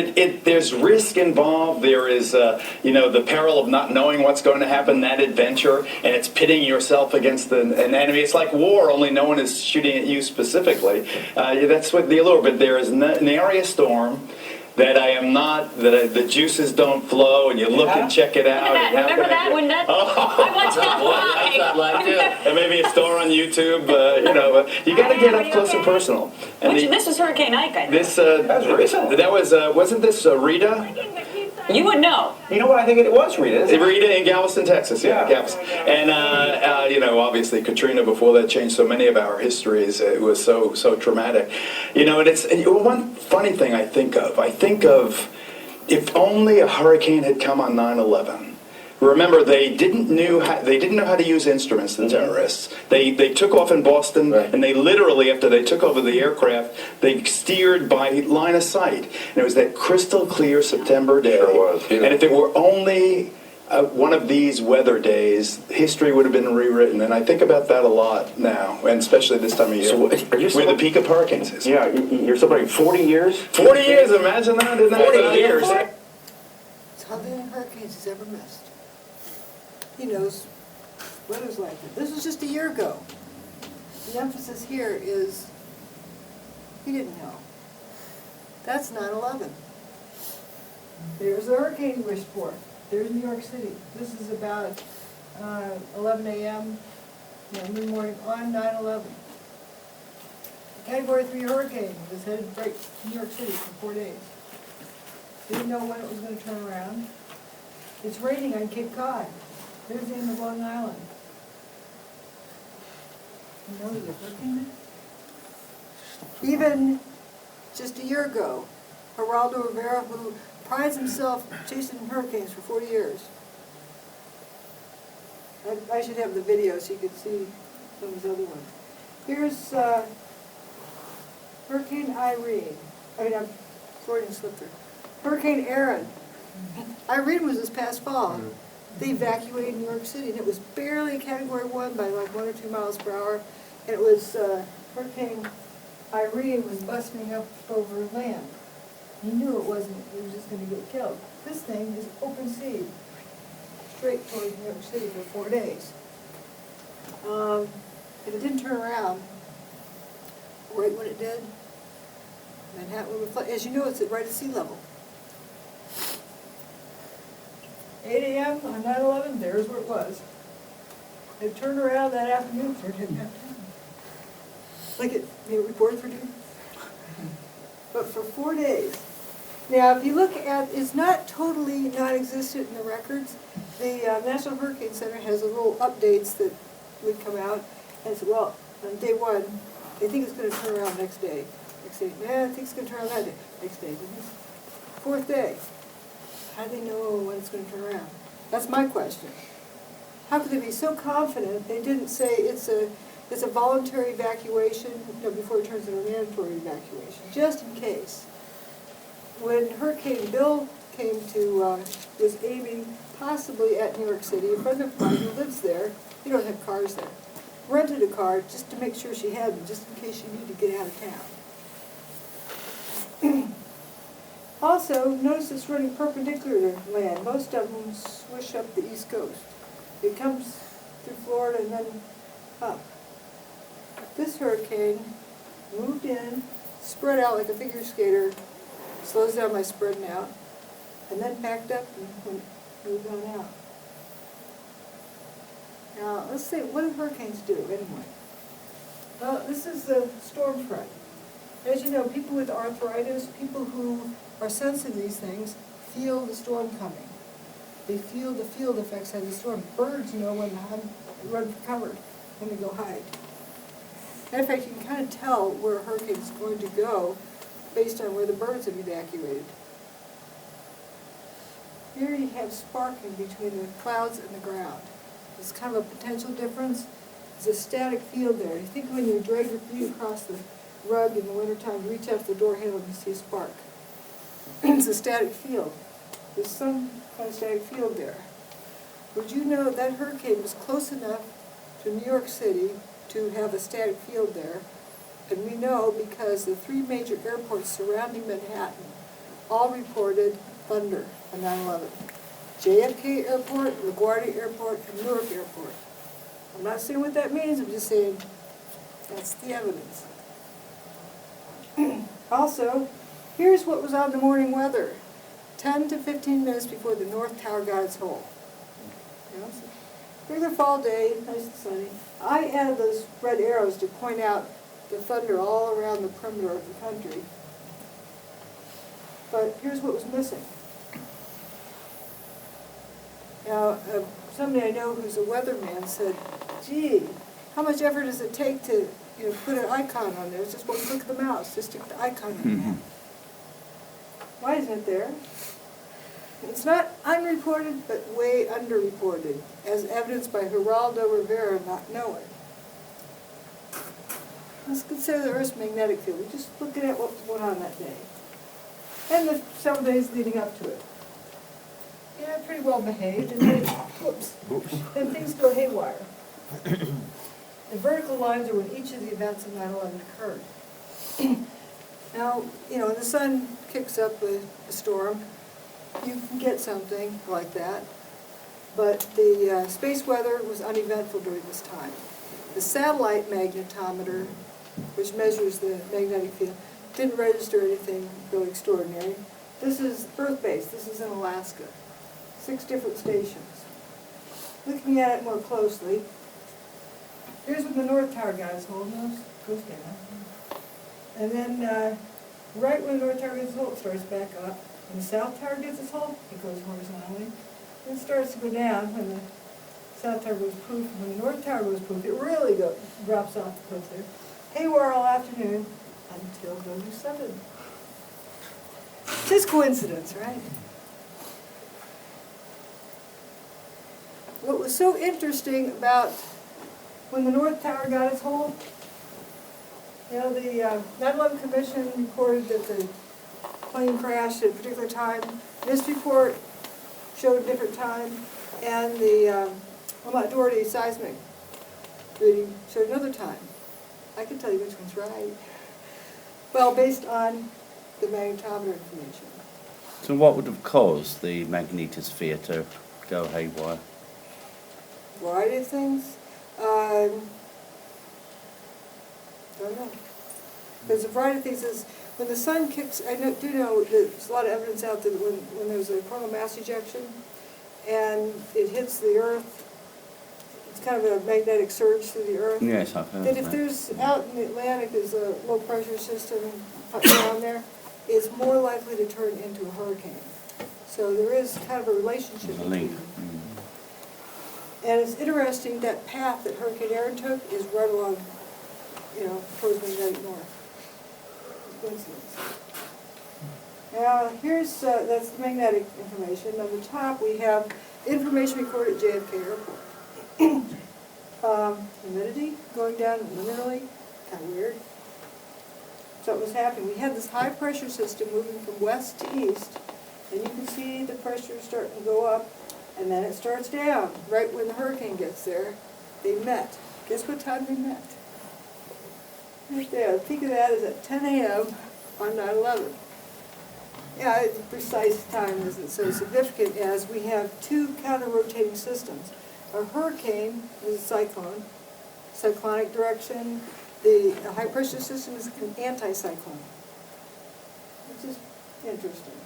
there's risk involved. There is, the peril of not knowing what's going to happen, that adventure, and it's pitting yourself against an enemy. It's like war, only no one is shooting at you specifically. That's what the allure, but there is an area storm that I am not, the juices don't flow, and you look and check it out. Remember that when that? I watched that live. And maybe a store on YouTube, you got to get up close and personal. And This was Hurricane Ike, I think. that was recent. That was, wasn't this Rita? You would know. You know what? I think it was Rita. Rita in Galveston, Texas. Yeah, Galveston. And obviously Katrina. Before that, changed so many of our histories. It was so traumatic. And it's one funny thing I think of if only a hurricane had come on 9/11. Remember, they didn't know how to use instruments, the terrorists. They took off in Boston, and they literally, after they took over the aircraft, they steered by line of sight. And it was that crystal clear September day. Sure was. And if it were only one of these weather days, history would have been rewritten. And I think about that a lot now, and especially this time of year. So where the peak of hurricanes is. Yeah, you're celebrating 40 years? 40 years, imagine that. Isn't that 40 years. It's hardly any hurricanes he's ever missed. He knows weather's like it. This was just a year ago. The emphasis here is he didn't know. That's 9/11. There's the hurricane report. There's New York City. This is about 11 a.m. mid-morning on 9/11. Category 3 hurricane was headed right to New York City for 4 days. Didn't know when it was going to turn around. It's raining on Cape Cod. There's the end of Long Island. You know there's a hurricane there? Even just a year ago, Geraldo Rivera, who prides himself chasing hurricanes for 40 years. I should have the video so you could see some of his other ones. Here's Hurricane Irene. I'm Freudian slip through. Hurricane Aaron. Irene was this past fall. They evacuated New York City, and it was barely a Category 1 by like 1 or 2 miles per hour. And it was Hurricane Irene was busting up over land. He knew it was just going to get killed. This thing is open sea, straight towards New York City for 4 days. And it didn't turn around right when it did. Manhattan would flood. As you know, it's right at sea level. 8 a.m. on 9/11, there's where it was. It turned around that afternoon, started heading downtown. Like it, reported for you. But for 4 days. Now, if you look at, it's not totally non-existent in the records. The National Hurricane Center has little updates that would come out. And so, well, on day 1, they think it's going to turn around next day. Next day, I think it's going to turn around that day. Next day. 4th day. How do they know when it's going to turn around? That's my question. How could they be so confident they didn't say it's a voluntary evacuation before it turns into a mandatory evacuation, just in case? When Hurricane Bill came to, was aiming possibly at New York City, a friend of mine who lives there, he don't have cars there, rented a car just to make sure she had one, just in case she needed to get out of town. Also, notice it's running perpendicular to land. Most of them swish up the East Coast. It comes through Florida and then up. This hurricane moved in, spread out like a figure skater, slows down by spreading out, and then backed up and moved on out. Now, let's see, what do hurricanes do anyway? Well, this is the storm front. As you know, people with arthritis, people who are sensitive to these things, feel the storm coming. They feel the field effects of the storm. Birds know when to run for cover, when to go hide. Matter of fact, you can kind of tell where a hurricane is going to go based on where the birds have evacuated. Here you have sparking between the clouds and the ground. It's kind of a potential difference. There's a static field there. You think when you drag your feet across the rug in the wintertime, you reach out to the door handle and you see a spark. It's a static field. There's some kind of static field there. Would you know that hurricane was close enough to New York City to have a static field there? And we know because the 3 major airports surrounding Manhattan all reported thunder on 9/11. JFK Airport, LaGuardia Airport, and Newark Airport. I'm not saying what that means, I'm just saying that's the evidence. Also, here's what was on the morning weather. 10 to 15 minutes before the North Tower got its hole. Regular fall day, nice and sunny. I added those red arrows to point out the thunder all around the perimeter of the country. But here's what was missing. Now, somebody I know who's a weatherman said, gee, how much effort does it take to put an icon on there? It's just one click of the mouse, just stick the icon on the map. Why isn't it there? It's not unreported, but way underreported, as evidenced by Geraldo Rivera not knowing. Let's consider the Earth's magnetic field. We're just looking at what was going on that day. And the several days leading up to it. Yeah, pretty well behaved, and then, then things go haywire. The vertical lines are when each of the events of 9/11 occurred. Now, when the sun kicks up a storm, you can get something like that. But the space weather was uneventful during this time. The satellite magnetometer, which measures the magnetic field, didn't register anything really extraordinary. This is Earth-based. This is in Alaska. 6 different stations. Looking at it more closely, here's when the North Tower got its hole. Goes down. And then right when the North Tower gets its hole, it starts back up. When the South Tower gets its hole, it goes horizontally. It starts to go down when the south tower goes poof, and when the north tower goes poof, it really drops off the cliff there. Haywire all afternoon until W7. Just coincidence, right? What was so interesting about when the North Tower got its hole, you know, the 9/11 Commission reported that the plane crashed at a particular time. This report showed a different time, and the Mount Doherty seismic reading showed another time. I can tell you which one's right. Well, based on the magnetometer information. So what would have caused the magnetosphere to go haywire? Variety of things. Don't know. There's a variety of things. Is when the sun kicks, do know there's a lot of evidence out there that when there's a coronal mass ejection and it hits the Earth, it's kind of a magnetic surge through the Earth. Yes, I've heard That of if that. there's out in the Atlantic, there's a low pressure system down there, it's more likely to turn into a hurricane. So there is kind of a relationship There's a between link. them. And it's interesting that path that Hurricane Aaron took is right along, you know, towards magnetic north. Coincidence. Now here's that's the magnetic information. On the top we have information recorded at JFK Airport. Humidity going down linearly, kind of weird. So what was happening? We had this high pressure system moving from west to east, and you can see the pressure starting to go up, and then it starts down. Right when the hurricane gets there, they met. Guess what time they met? Right there. The peak of that is at 10 a.m. on 9/11. Yeah, the precise time isn't so significant as we have two counter-rotating systems. A hurricane is a cyclone, cyclonic direction. The high-pressure system is an anticyclone, which is interesting.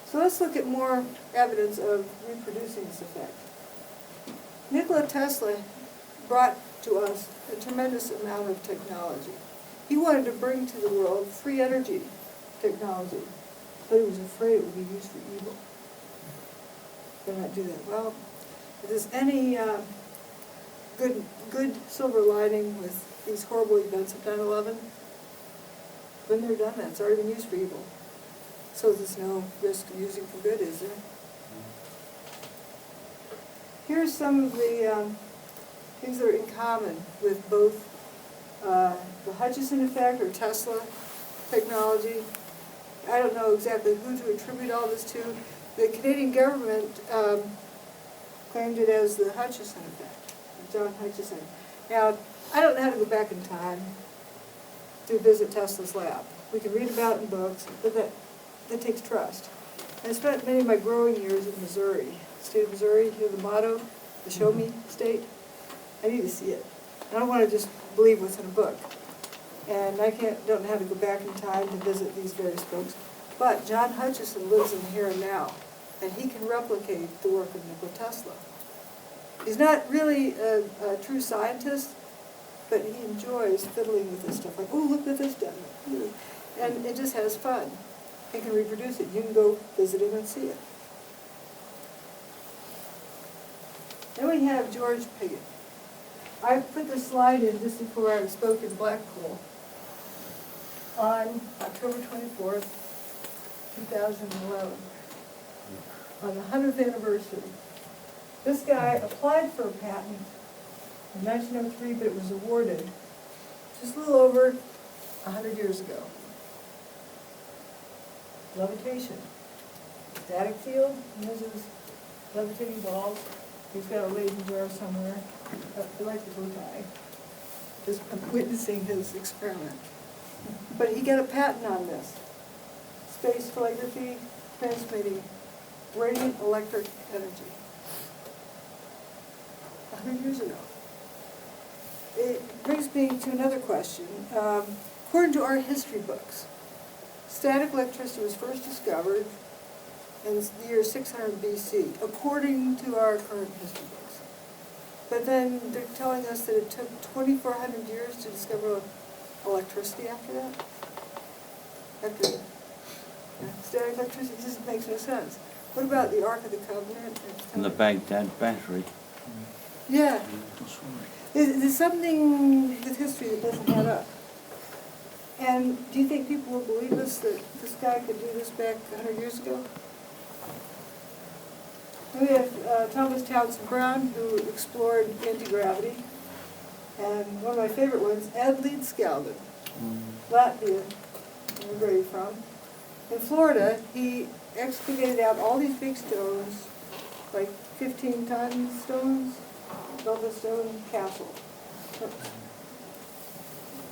So let's look at more evidence of reproducing this effect. Nikola Tesla brought to us a tremendous amount of technology. He wanted to bring to the world free energy technology, but he was afraid it would be used for evil. Did not do that. Well, if there's any good silver lining with these horrible events of 9/11, when they're done, that's already been used for evil. So there's no risk of using for good, is there? Here's some of the things that are in common with both the Hutchison effect or Tesla technology. I don't know exactly who to attribute all this to. The Canadian government claimed it as the Hutchison effect, John Hutchison. Now, I don't know how to go back in time to visit Tesla's lab. We can read about it in books, but that takes trust. I spent many of my growing years in Missouri, state of Missouri. You hear the motto, the show me state? I need to see it. I don't want to just believe what's in a book. And I don't know how to go back in time to visit these various folks. But John Hutchison lives in the here and now, and he can replicate the work of Nikola Tesla. He's not really a true scientist, but he enjoys fiddling with this stuff. Like, oh, look at this done. And it just has fun. He can reproduce it. You can go visit him and see it. Then we have George Piggott. I put this slide in just before I spoke in Blackpool on October 24th, 2011, on the 100th anniversary. This guy applied for a patent in 1903, but it was awarded just a little over 100 years ago. Levitation. Static field, uses levitating balls. He's got a Leyden jar somewhere. I like the bow tie. Just witnessing his experiment. But he got a patent on this. Space telegraphy transmitting radiant electric energy. 100 years ago. It brings me to another question. According to our history books, static electricity was first discovered in the year 600 BC, according to our current history books. But then they're telling us that it took 2,400 years to discover electricity after that? Static electricity just makes no sense. What about the Ark of the Covenant? And the Baghdad battery. Yeah. There's something with history that doesn't add up. And do you think people will believe us that this guy could do this back 100 years ago? We have Thomas Townsend Brown, who explored anti-gravity. And one of my favorite ones, Ed Leedskalden, Latvia, where are you from? In Florida, he excavated out all these big stones, like 15-ton stones, built a stone castle.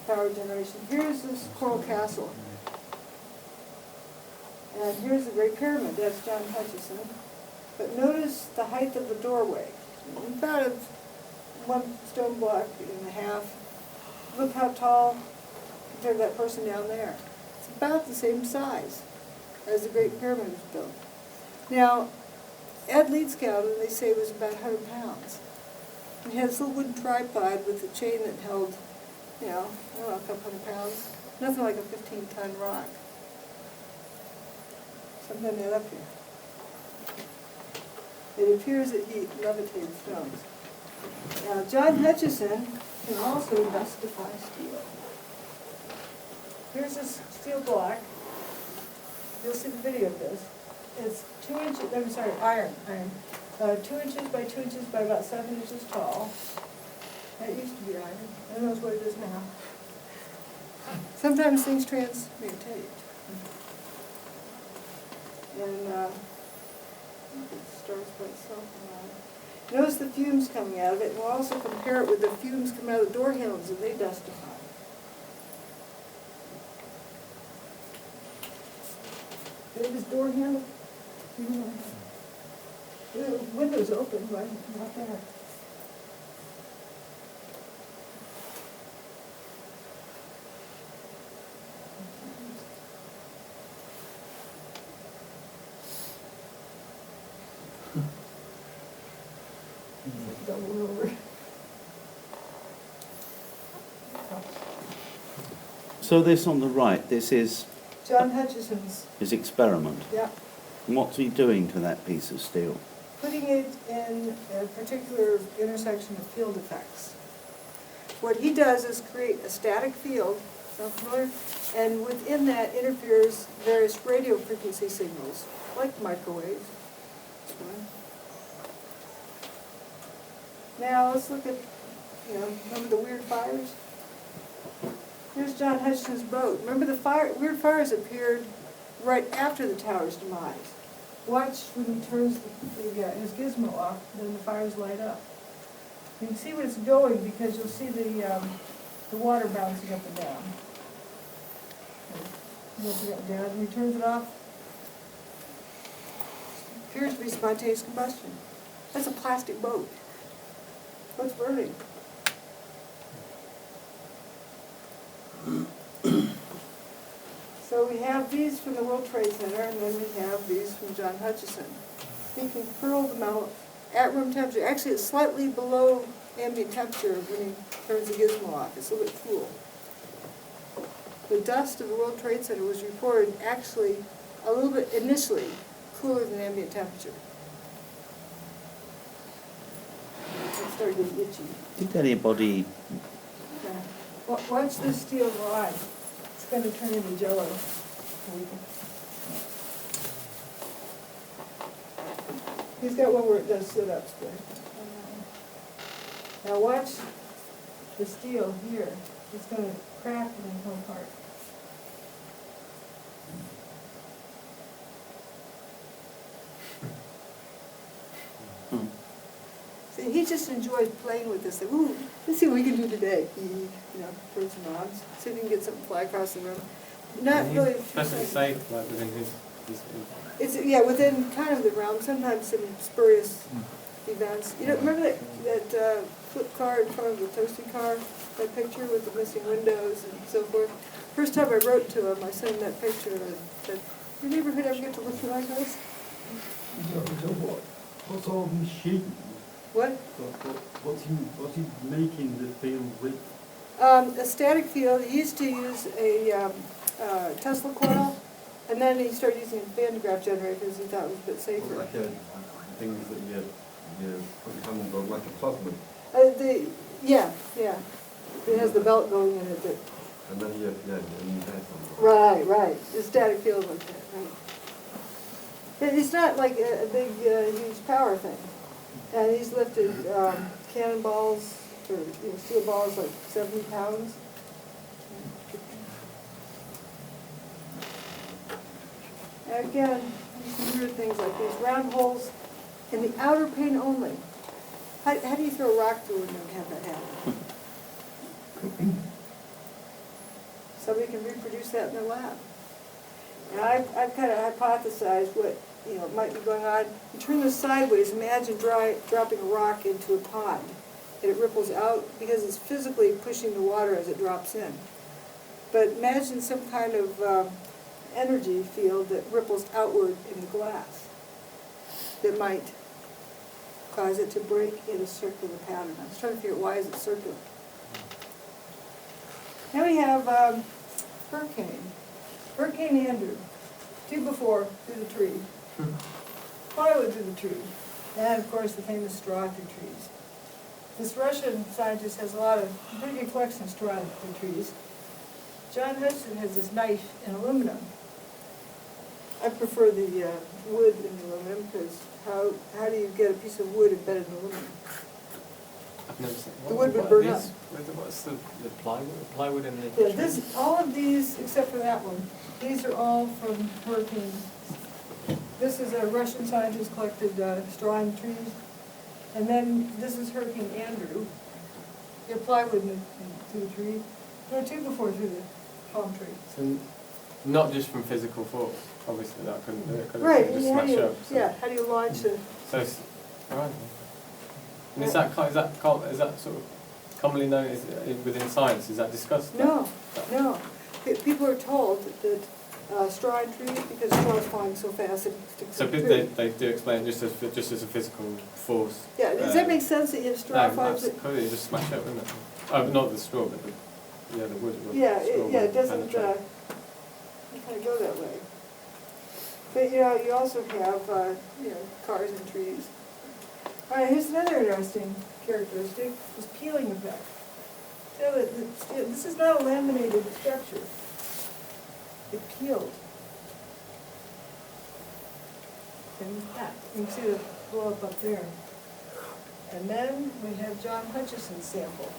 Power generation. Here's this coral castle. And here's the Great Pyramid. That's John Hutchison. But notice the height of the doorway. About 1 stone block and a half. Look how tall compared to that person down there. It's about the same size as the Great Pyramid was built. Now, Ed Leedskalden, they say, was about 100 pounds. He had this little wooden tripod with a chain that held, you know, I don't know, a couple hundred pounds. Nothing like a 15-ton rock. Something that up here. It appears that he levitated stones. Now, John Hutchison can also dustify steel. Here's this steel block. You'll see the video of this. It's 2 inches, I'm sorry, iron. 2 inches by 2 inches by about 7 inches tall. That used to be iron. I don't know what it is now. Sometimes things transmutate. And it starts by itself. Notice the fumes coming out of it. We'll also compare it with the fumes coming out of the door handles, and they dustify. There's this door handle. The window's open, but not there. Double over. So this on the right, this is John Hutchison's. his experiment. Yeah. And what's he doing to that piece of steel? Putting it in a particular intersection of field effects. What he does is create a static field, sound familiar? And within that interferes various radio frequency signals, like microwaves. Now let's look at, remember the weird fires? Here's John Hutchison's boat. Remember the weird fires appeared right after the tower's demise. Watch when he turns his gizmo off, then the fires light up. You can see where it's going because you'll see the water bouncing up and down. Down. When he turns it off, it appears to be spontaneous combustion. That's a plastic boat. What's burning? So we have these from the World Trade Center, and then we have these from John Hutchison. He can curl them out at room temperature. Actually, it's slightly below ambient temperature when he turns the gizmo off. It's a little bit cool. The dust of the World Trade Center was reported actually a little bit initially cooler than ambient temperature. It started getting itchy. Did anybody... Yeah. Watch this steel rod. It's going to turn into jello. He's got one where it does sit-ups there. Now watch the steel here. It's going to crack and then come apart. See, he just enjoys playing with this. Like, ooh, let's see what we can do today. Throw some knobs, see if we can get something fly across the room. Not really. Especially safe, like within his It's within kind of the realm. Sometimes some spurious events. Remember that flip car in front of the toasty car? That picture with the missing windows and so forth. First time I wrote to him, I sent him that picture and I said, "Your neighborhood ever get to look like this?" What's all these sheep? What? What's he making the field with? A static field. He used to use a Tesla coil And then he started using a pantograph generator because he thought it was a bit safer. Like things that you put your hands on, like a plasma. Yeah. It has the belt going in it. And then you have Right. The static field like that, right. It's not like a big, huge power thing. And he's lifted cannonballs, or steel balls like 70 pounds. And again, some weird things like these round holes in the outer pane only. How do you throw a rock through and have that happen? Somebody can reproduce that in their lab. And I've kind of hypothesized what might be going on. You turn this sideways, imagine dropping a rock into a pond. And it ripples out because it's physically pushing the water as it drops in. But imagine some kind of energy field that ripples outward in the glass that might cause it to break in a circular pattern. I was trying to figure out why is it circular. Now we have Hurricane Andrew, 2 before through the tree, plywood through the tree, and of course the famous straw through trees. This Russian scientist has a pretty good collection of straw through trees. John Hudson has this knife in aluminum. I prefer the wood in the aluminum because how do you get a piece of wood embedded in aluminum? I've never seen. The wood would burn up. What's the plywood? Plywood in the trees? All of these, except for that one, these are all from hurricanes. This is a Russian scientist collected straw in trees. And then this is Hurricane Andrew. You have plywood through the tree. There are 2 before through the palm tree. So not just from physical force. Obviously that couldn't do it. Could Right. it? Just smash up. So. Yeah. How do you launch a? So, right. And is that sort of commonly known as, within science? Is that discussed? No. People are told that straw in trees, because straw is flying so fast it sticks So to the tree. they do explain just as a physical force. Yeah, does that make sense that you have straw flies? Absolutely, just smash it, wouldn't it? Oh, not the straw, but the wood. It doesn't kind of go that way. But you also have cars and trees. All right, here's another interesting characteristic: this peeling effect. So this is not a laminated structure. It peeled. And that, you can see the blow up there. And then we have John Hutchison's sample.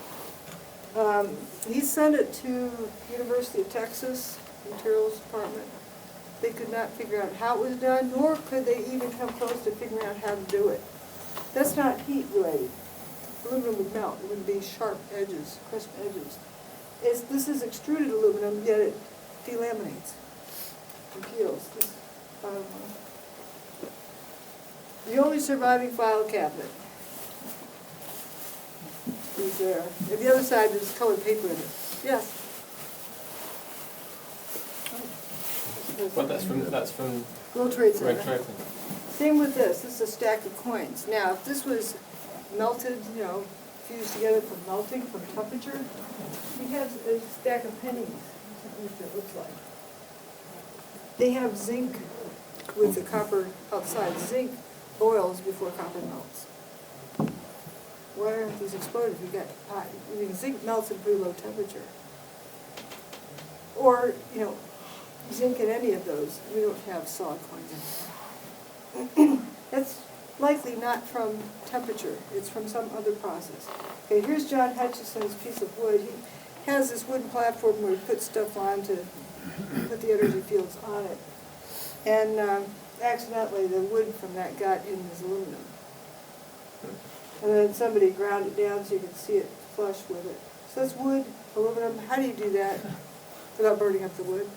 He sent it to University of Texas Materials Department. They could not figure out how it was done, nor could they even come close to figuring out how to do it. That's not heat related. Aluminum would melt. It would be sharp edges, crisp edges. This is extruded aluminum, yet it delaminates and peels. The only surviving file cabinet is there. And the other side is colored paper in it. Yes? Well, that's from World Trade Center. World Trade Center. Same with this. This is a stack of coins. Now, if this was melted, fused together from melting, from temperature, you have a stack of pennies. That's what it looks like. They have zinc with the copper outside. Zinc boils before copper melts. Why aren't these exploded? Zinc melts at pretty low temperature. Or, zinc in any of those. We don't have solid coins in there. That's likely not from temperature. It's from some other process. Okay, here's John Hutchison's piece of wood. He has this wooden platform where he puts stuff on to put the energy fields on it. And accidentally, the wood from that got in his aluminum. And then somebody ground it down so you can see it flush with it. So that's wood, aluminum. How do you do that without burning up the wood?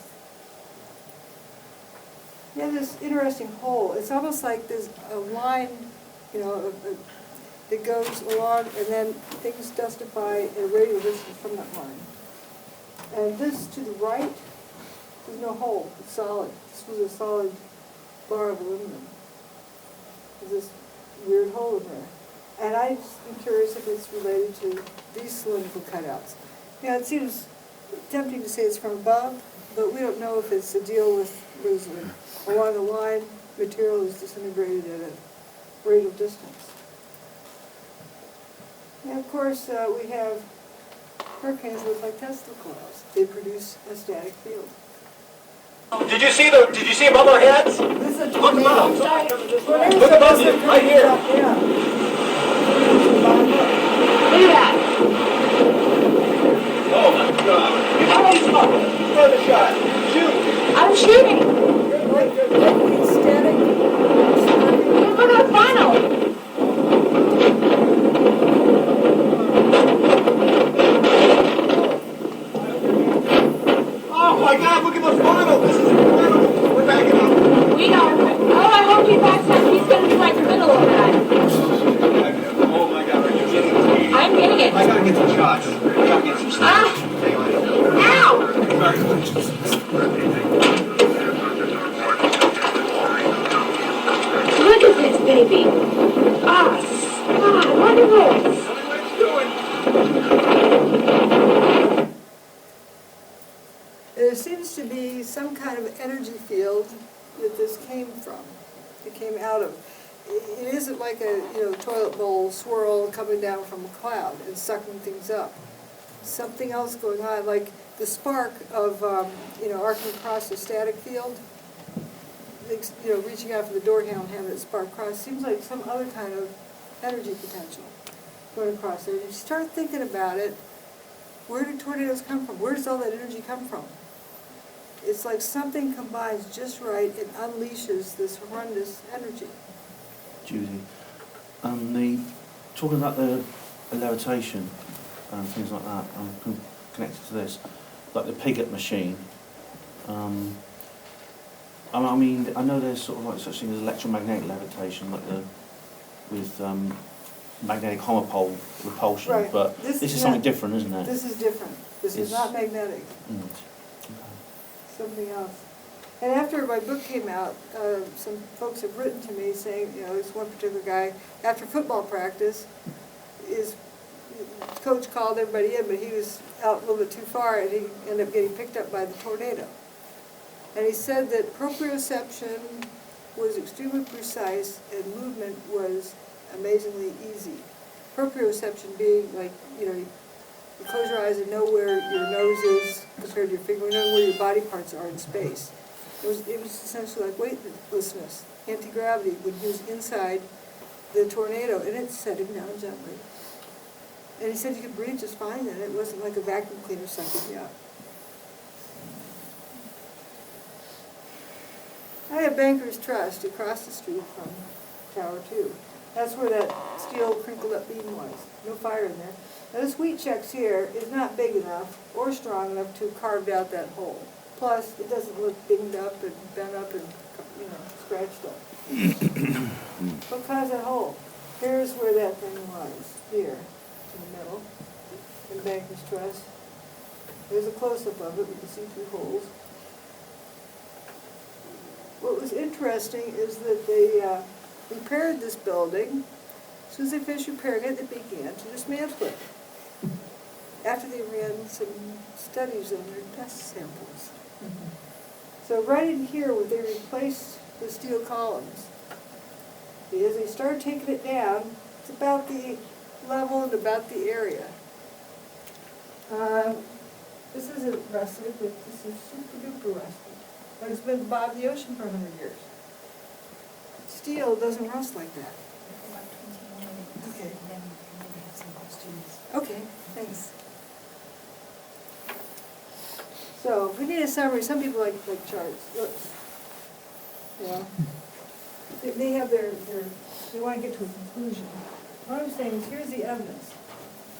You have this interesting hole. It's almost like there's a line, that goes along, and then things dustify at a radial distance from that line. And this to the right, there's no hole. It's solid. This was a solid bar of aluminum. There's this weird hole in there. And I'm curious if it's related to these cylindrical cutouts. It seems tempting to say it's from above, but we don't know if it's a deal with, along the line, material is disintegrated at a rate of distance. And of course, we have hurricanes look like Tesla coils. They produce a static field. Did you see them above our heads? This is a Look tornado. above. Tornadoes Look are above you, just right here. Yeah. Look at that. Oh my God. Further shot. Shoot. I'm shooting. Like static. Look at the funnel. Oh my God, look at the funnel. This is incredible. We're backing up. We are. Oh, I hope he backs up. He's going to be right in the middle of that. Oh my God, are you getting it? I'm getting it. I gotta get some shots. I gotta get some shots. Look at this, baby. Look at this. There seems to be some kind of energy field that this came from. It came out of. It isn't like a toilet bowl swirl coming down from a cloud and sucking things up. Something else going on, like the spark of arcing across a static field. Reaching out for the door handle and having it spark across seems like some other kind of energy potential going across there. If you start thinking about it, where do tornadoes come from? Where does all that energy come from? It's like something combines just right and unleashes this horrendous energy. Judy, talking about the levitation and things like that, connected to this, like the Pigott machine. I mean, I know there's sort of like such thing as electromagnetic levitation, like with magnetic homopole repulsion, Right. but this is something different, isn't it? This is different. This is not magnetic. Something else. And after my book came out, some folks have written to me saying, this one particular guy, after football practice, his coach called everybody in, but he was out a little bit too far, and he ended up getting picked up by the tornado. And he said that proprioception was extremely precise and movement was amazingly easy. Proprioception being like, you close your eyes and know where your nose is compared to your finger, you know where your body parts are in space. It was essentially like weightlessness. Anti-gravity would use inside the tornado, and it set him down gently. And he said you could breathe just fine then. It wasn't like a vacuum cleaner sucking you up. I have Banker's Trust across the street from Tower 2. That's where that steel crinkled up beam was. No fire in there. Now this wheat check's here is not big enough or strong enough to have carved out that hole. Plus, it doesn't look dinged up and bent up and, scratched up. What caused that hole? Here's where that thing was. Here, in the middle, in Banker's Trust. There's a close-up of it. We can see through holes. What was interesting is that they repaired this building. As soon as they finished repairing it, they began to dismantle it. After they ran some studies on their dust samples. So right in here, where they replaced the steel columns, as they started taking it down, it's about the level and about the area. This isn't rusted, but this is super duper rusted. But it's been above the ocean for 100 years. Steel doesn't rust like that. Okay. Okay, thanks. So, if we need a summary, some people like charts. Look. They have they want to get to a conclusion. What I'm saying is, here's the evidence.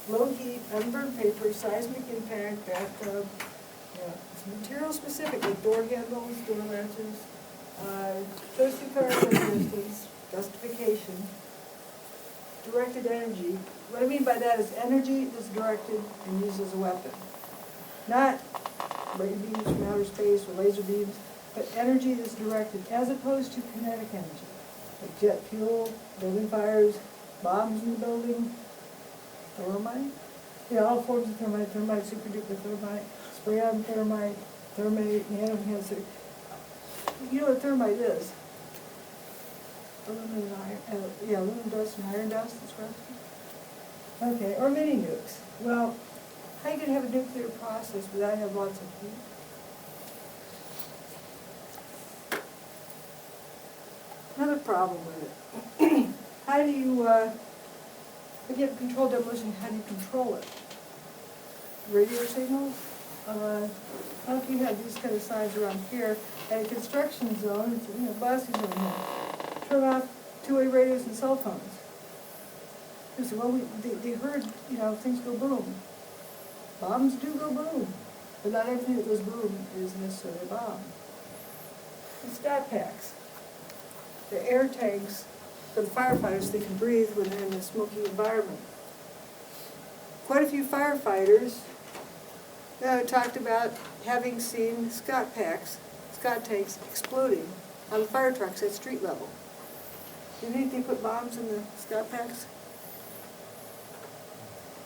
Low heat, unburned paper, seismic impact, bathtub, it's material specific, like door handles, door latches, toasted characteristics, dustification, directed energy. What I mean by that is energy that's directed and used as a weapon. Not ray beams from outer space or laser beams, but energy that's directed as opposed to kinetic energy, like jet fuel, building fires, bombs in the building, thermite. All forms of thermite, super duper thermite, spray on thermite, Thermite, Adam has a, you know what thermite is? Aluminum and iron, yeah, aluminum dust and iron dust, that's right. Okay, or mini nukes. Well, how are you gonna have a nuclear process without having lots of heat? Another problem with it. How do you, when you have controlled demolition, how do you control it? Radio signals? How if you had these kind of signs around here, at a construction zone, it's, you know, blasting zone here, turn off two-way radios and cell phones. They said, well, they heard, you know, things go boom. Bombs do go boom, but not everything that goes boom is necessarily a bomb. And stat packs. The air tanks for the firefighters, they can breathe when they're in a smoky environment. Quite a few firefighters talked about having seen Scott tanks exploding on the fire trucks at street level. Do you think they put bombs in the Scott packs?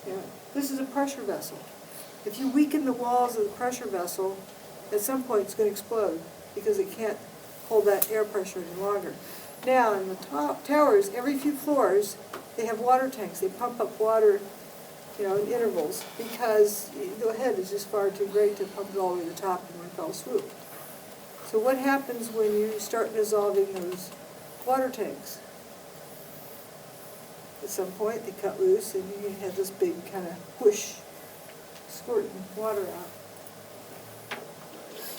Yeah. This is a pressure vessel. If you weaken the walls of the pressure vessel, at some point it's going to explode because it can't hold that air pressure any longer. Now, in the top towers, every few floors, they have water tanks. They pump up water, you know, in intervals because the head is just far too great to pump it all the way to the top in one fell swoop. So what happens when you start dissolving those water tanks? At some point, they cut loose, and you have this big kind of whoosh, squirting water out.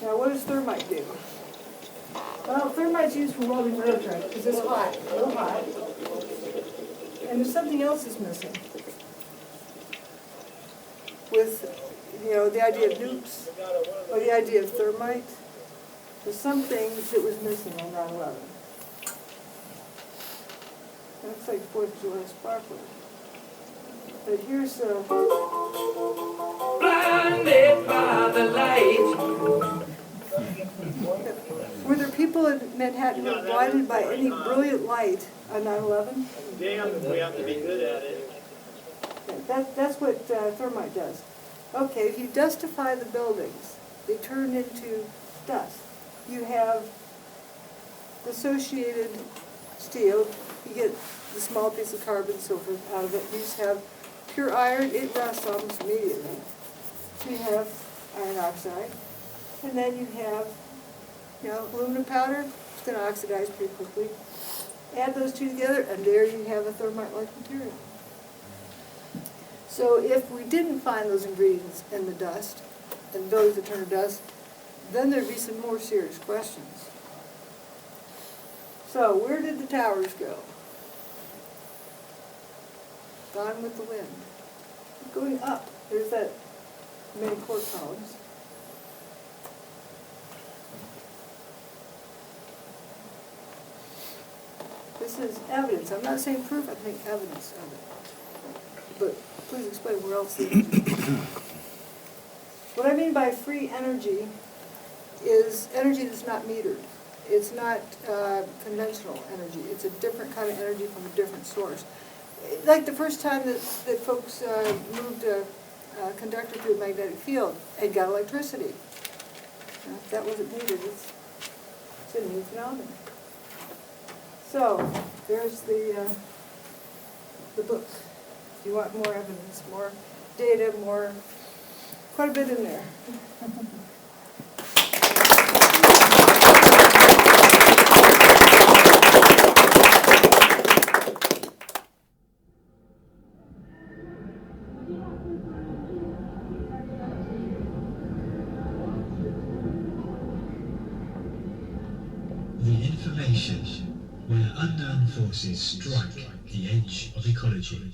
Now, what does thermite do? Well, thermite's used for welding rail track because it's hot, real hot. And there's something else that's missing. With, you know, the idea of nukes, or the idea of thermite, there's something that was missing on 9/11. That's like 4th of July sparkler. But here's blinded by the light. Were there people in Manhattan who were blinded by any brilliant light on 9/11? Damn, if we have to be good at it. That's what thermite does. Okay, if you dustify the buildings, they turn into dust. You have dissociated steel. You get the small piece of carbon, so forth, out of it. You just have pure iron. It rusts almost immediately. You have iron oxide. And then you have, you know, aluminum powder. It's going to oxidize pretty quickly. Add those two together, and there you have a thermite-like material. So if we didn't find those ingredients in the dust, and buildings that turn to dust, then there'd be some more serious questions. So where did the towers go? Gone with the wind. Going up. There's that main core columns. This is evidence. I'm not saying proof, I think evidence of it. But please explain where else the energy is. What I mean by free energy is energy that's not metered. It's not conventional energy. It's a different kind of energy from a different source. Like the first time that folks moved a conductor through a magnetic field and got electricity. Now, if that wasn't metered, it's a new phenomenon. So, there's the book. If you want more evidence, more data, more, quite a bit in there. The information where unknown forces strike the edge of ecology.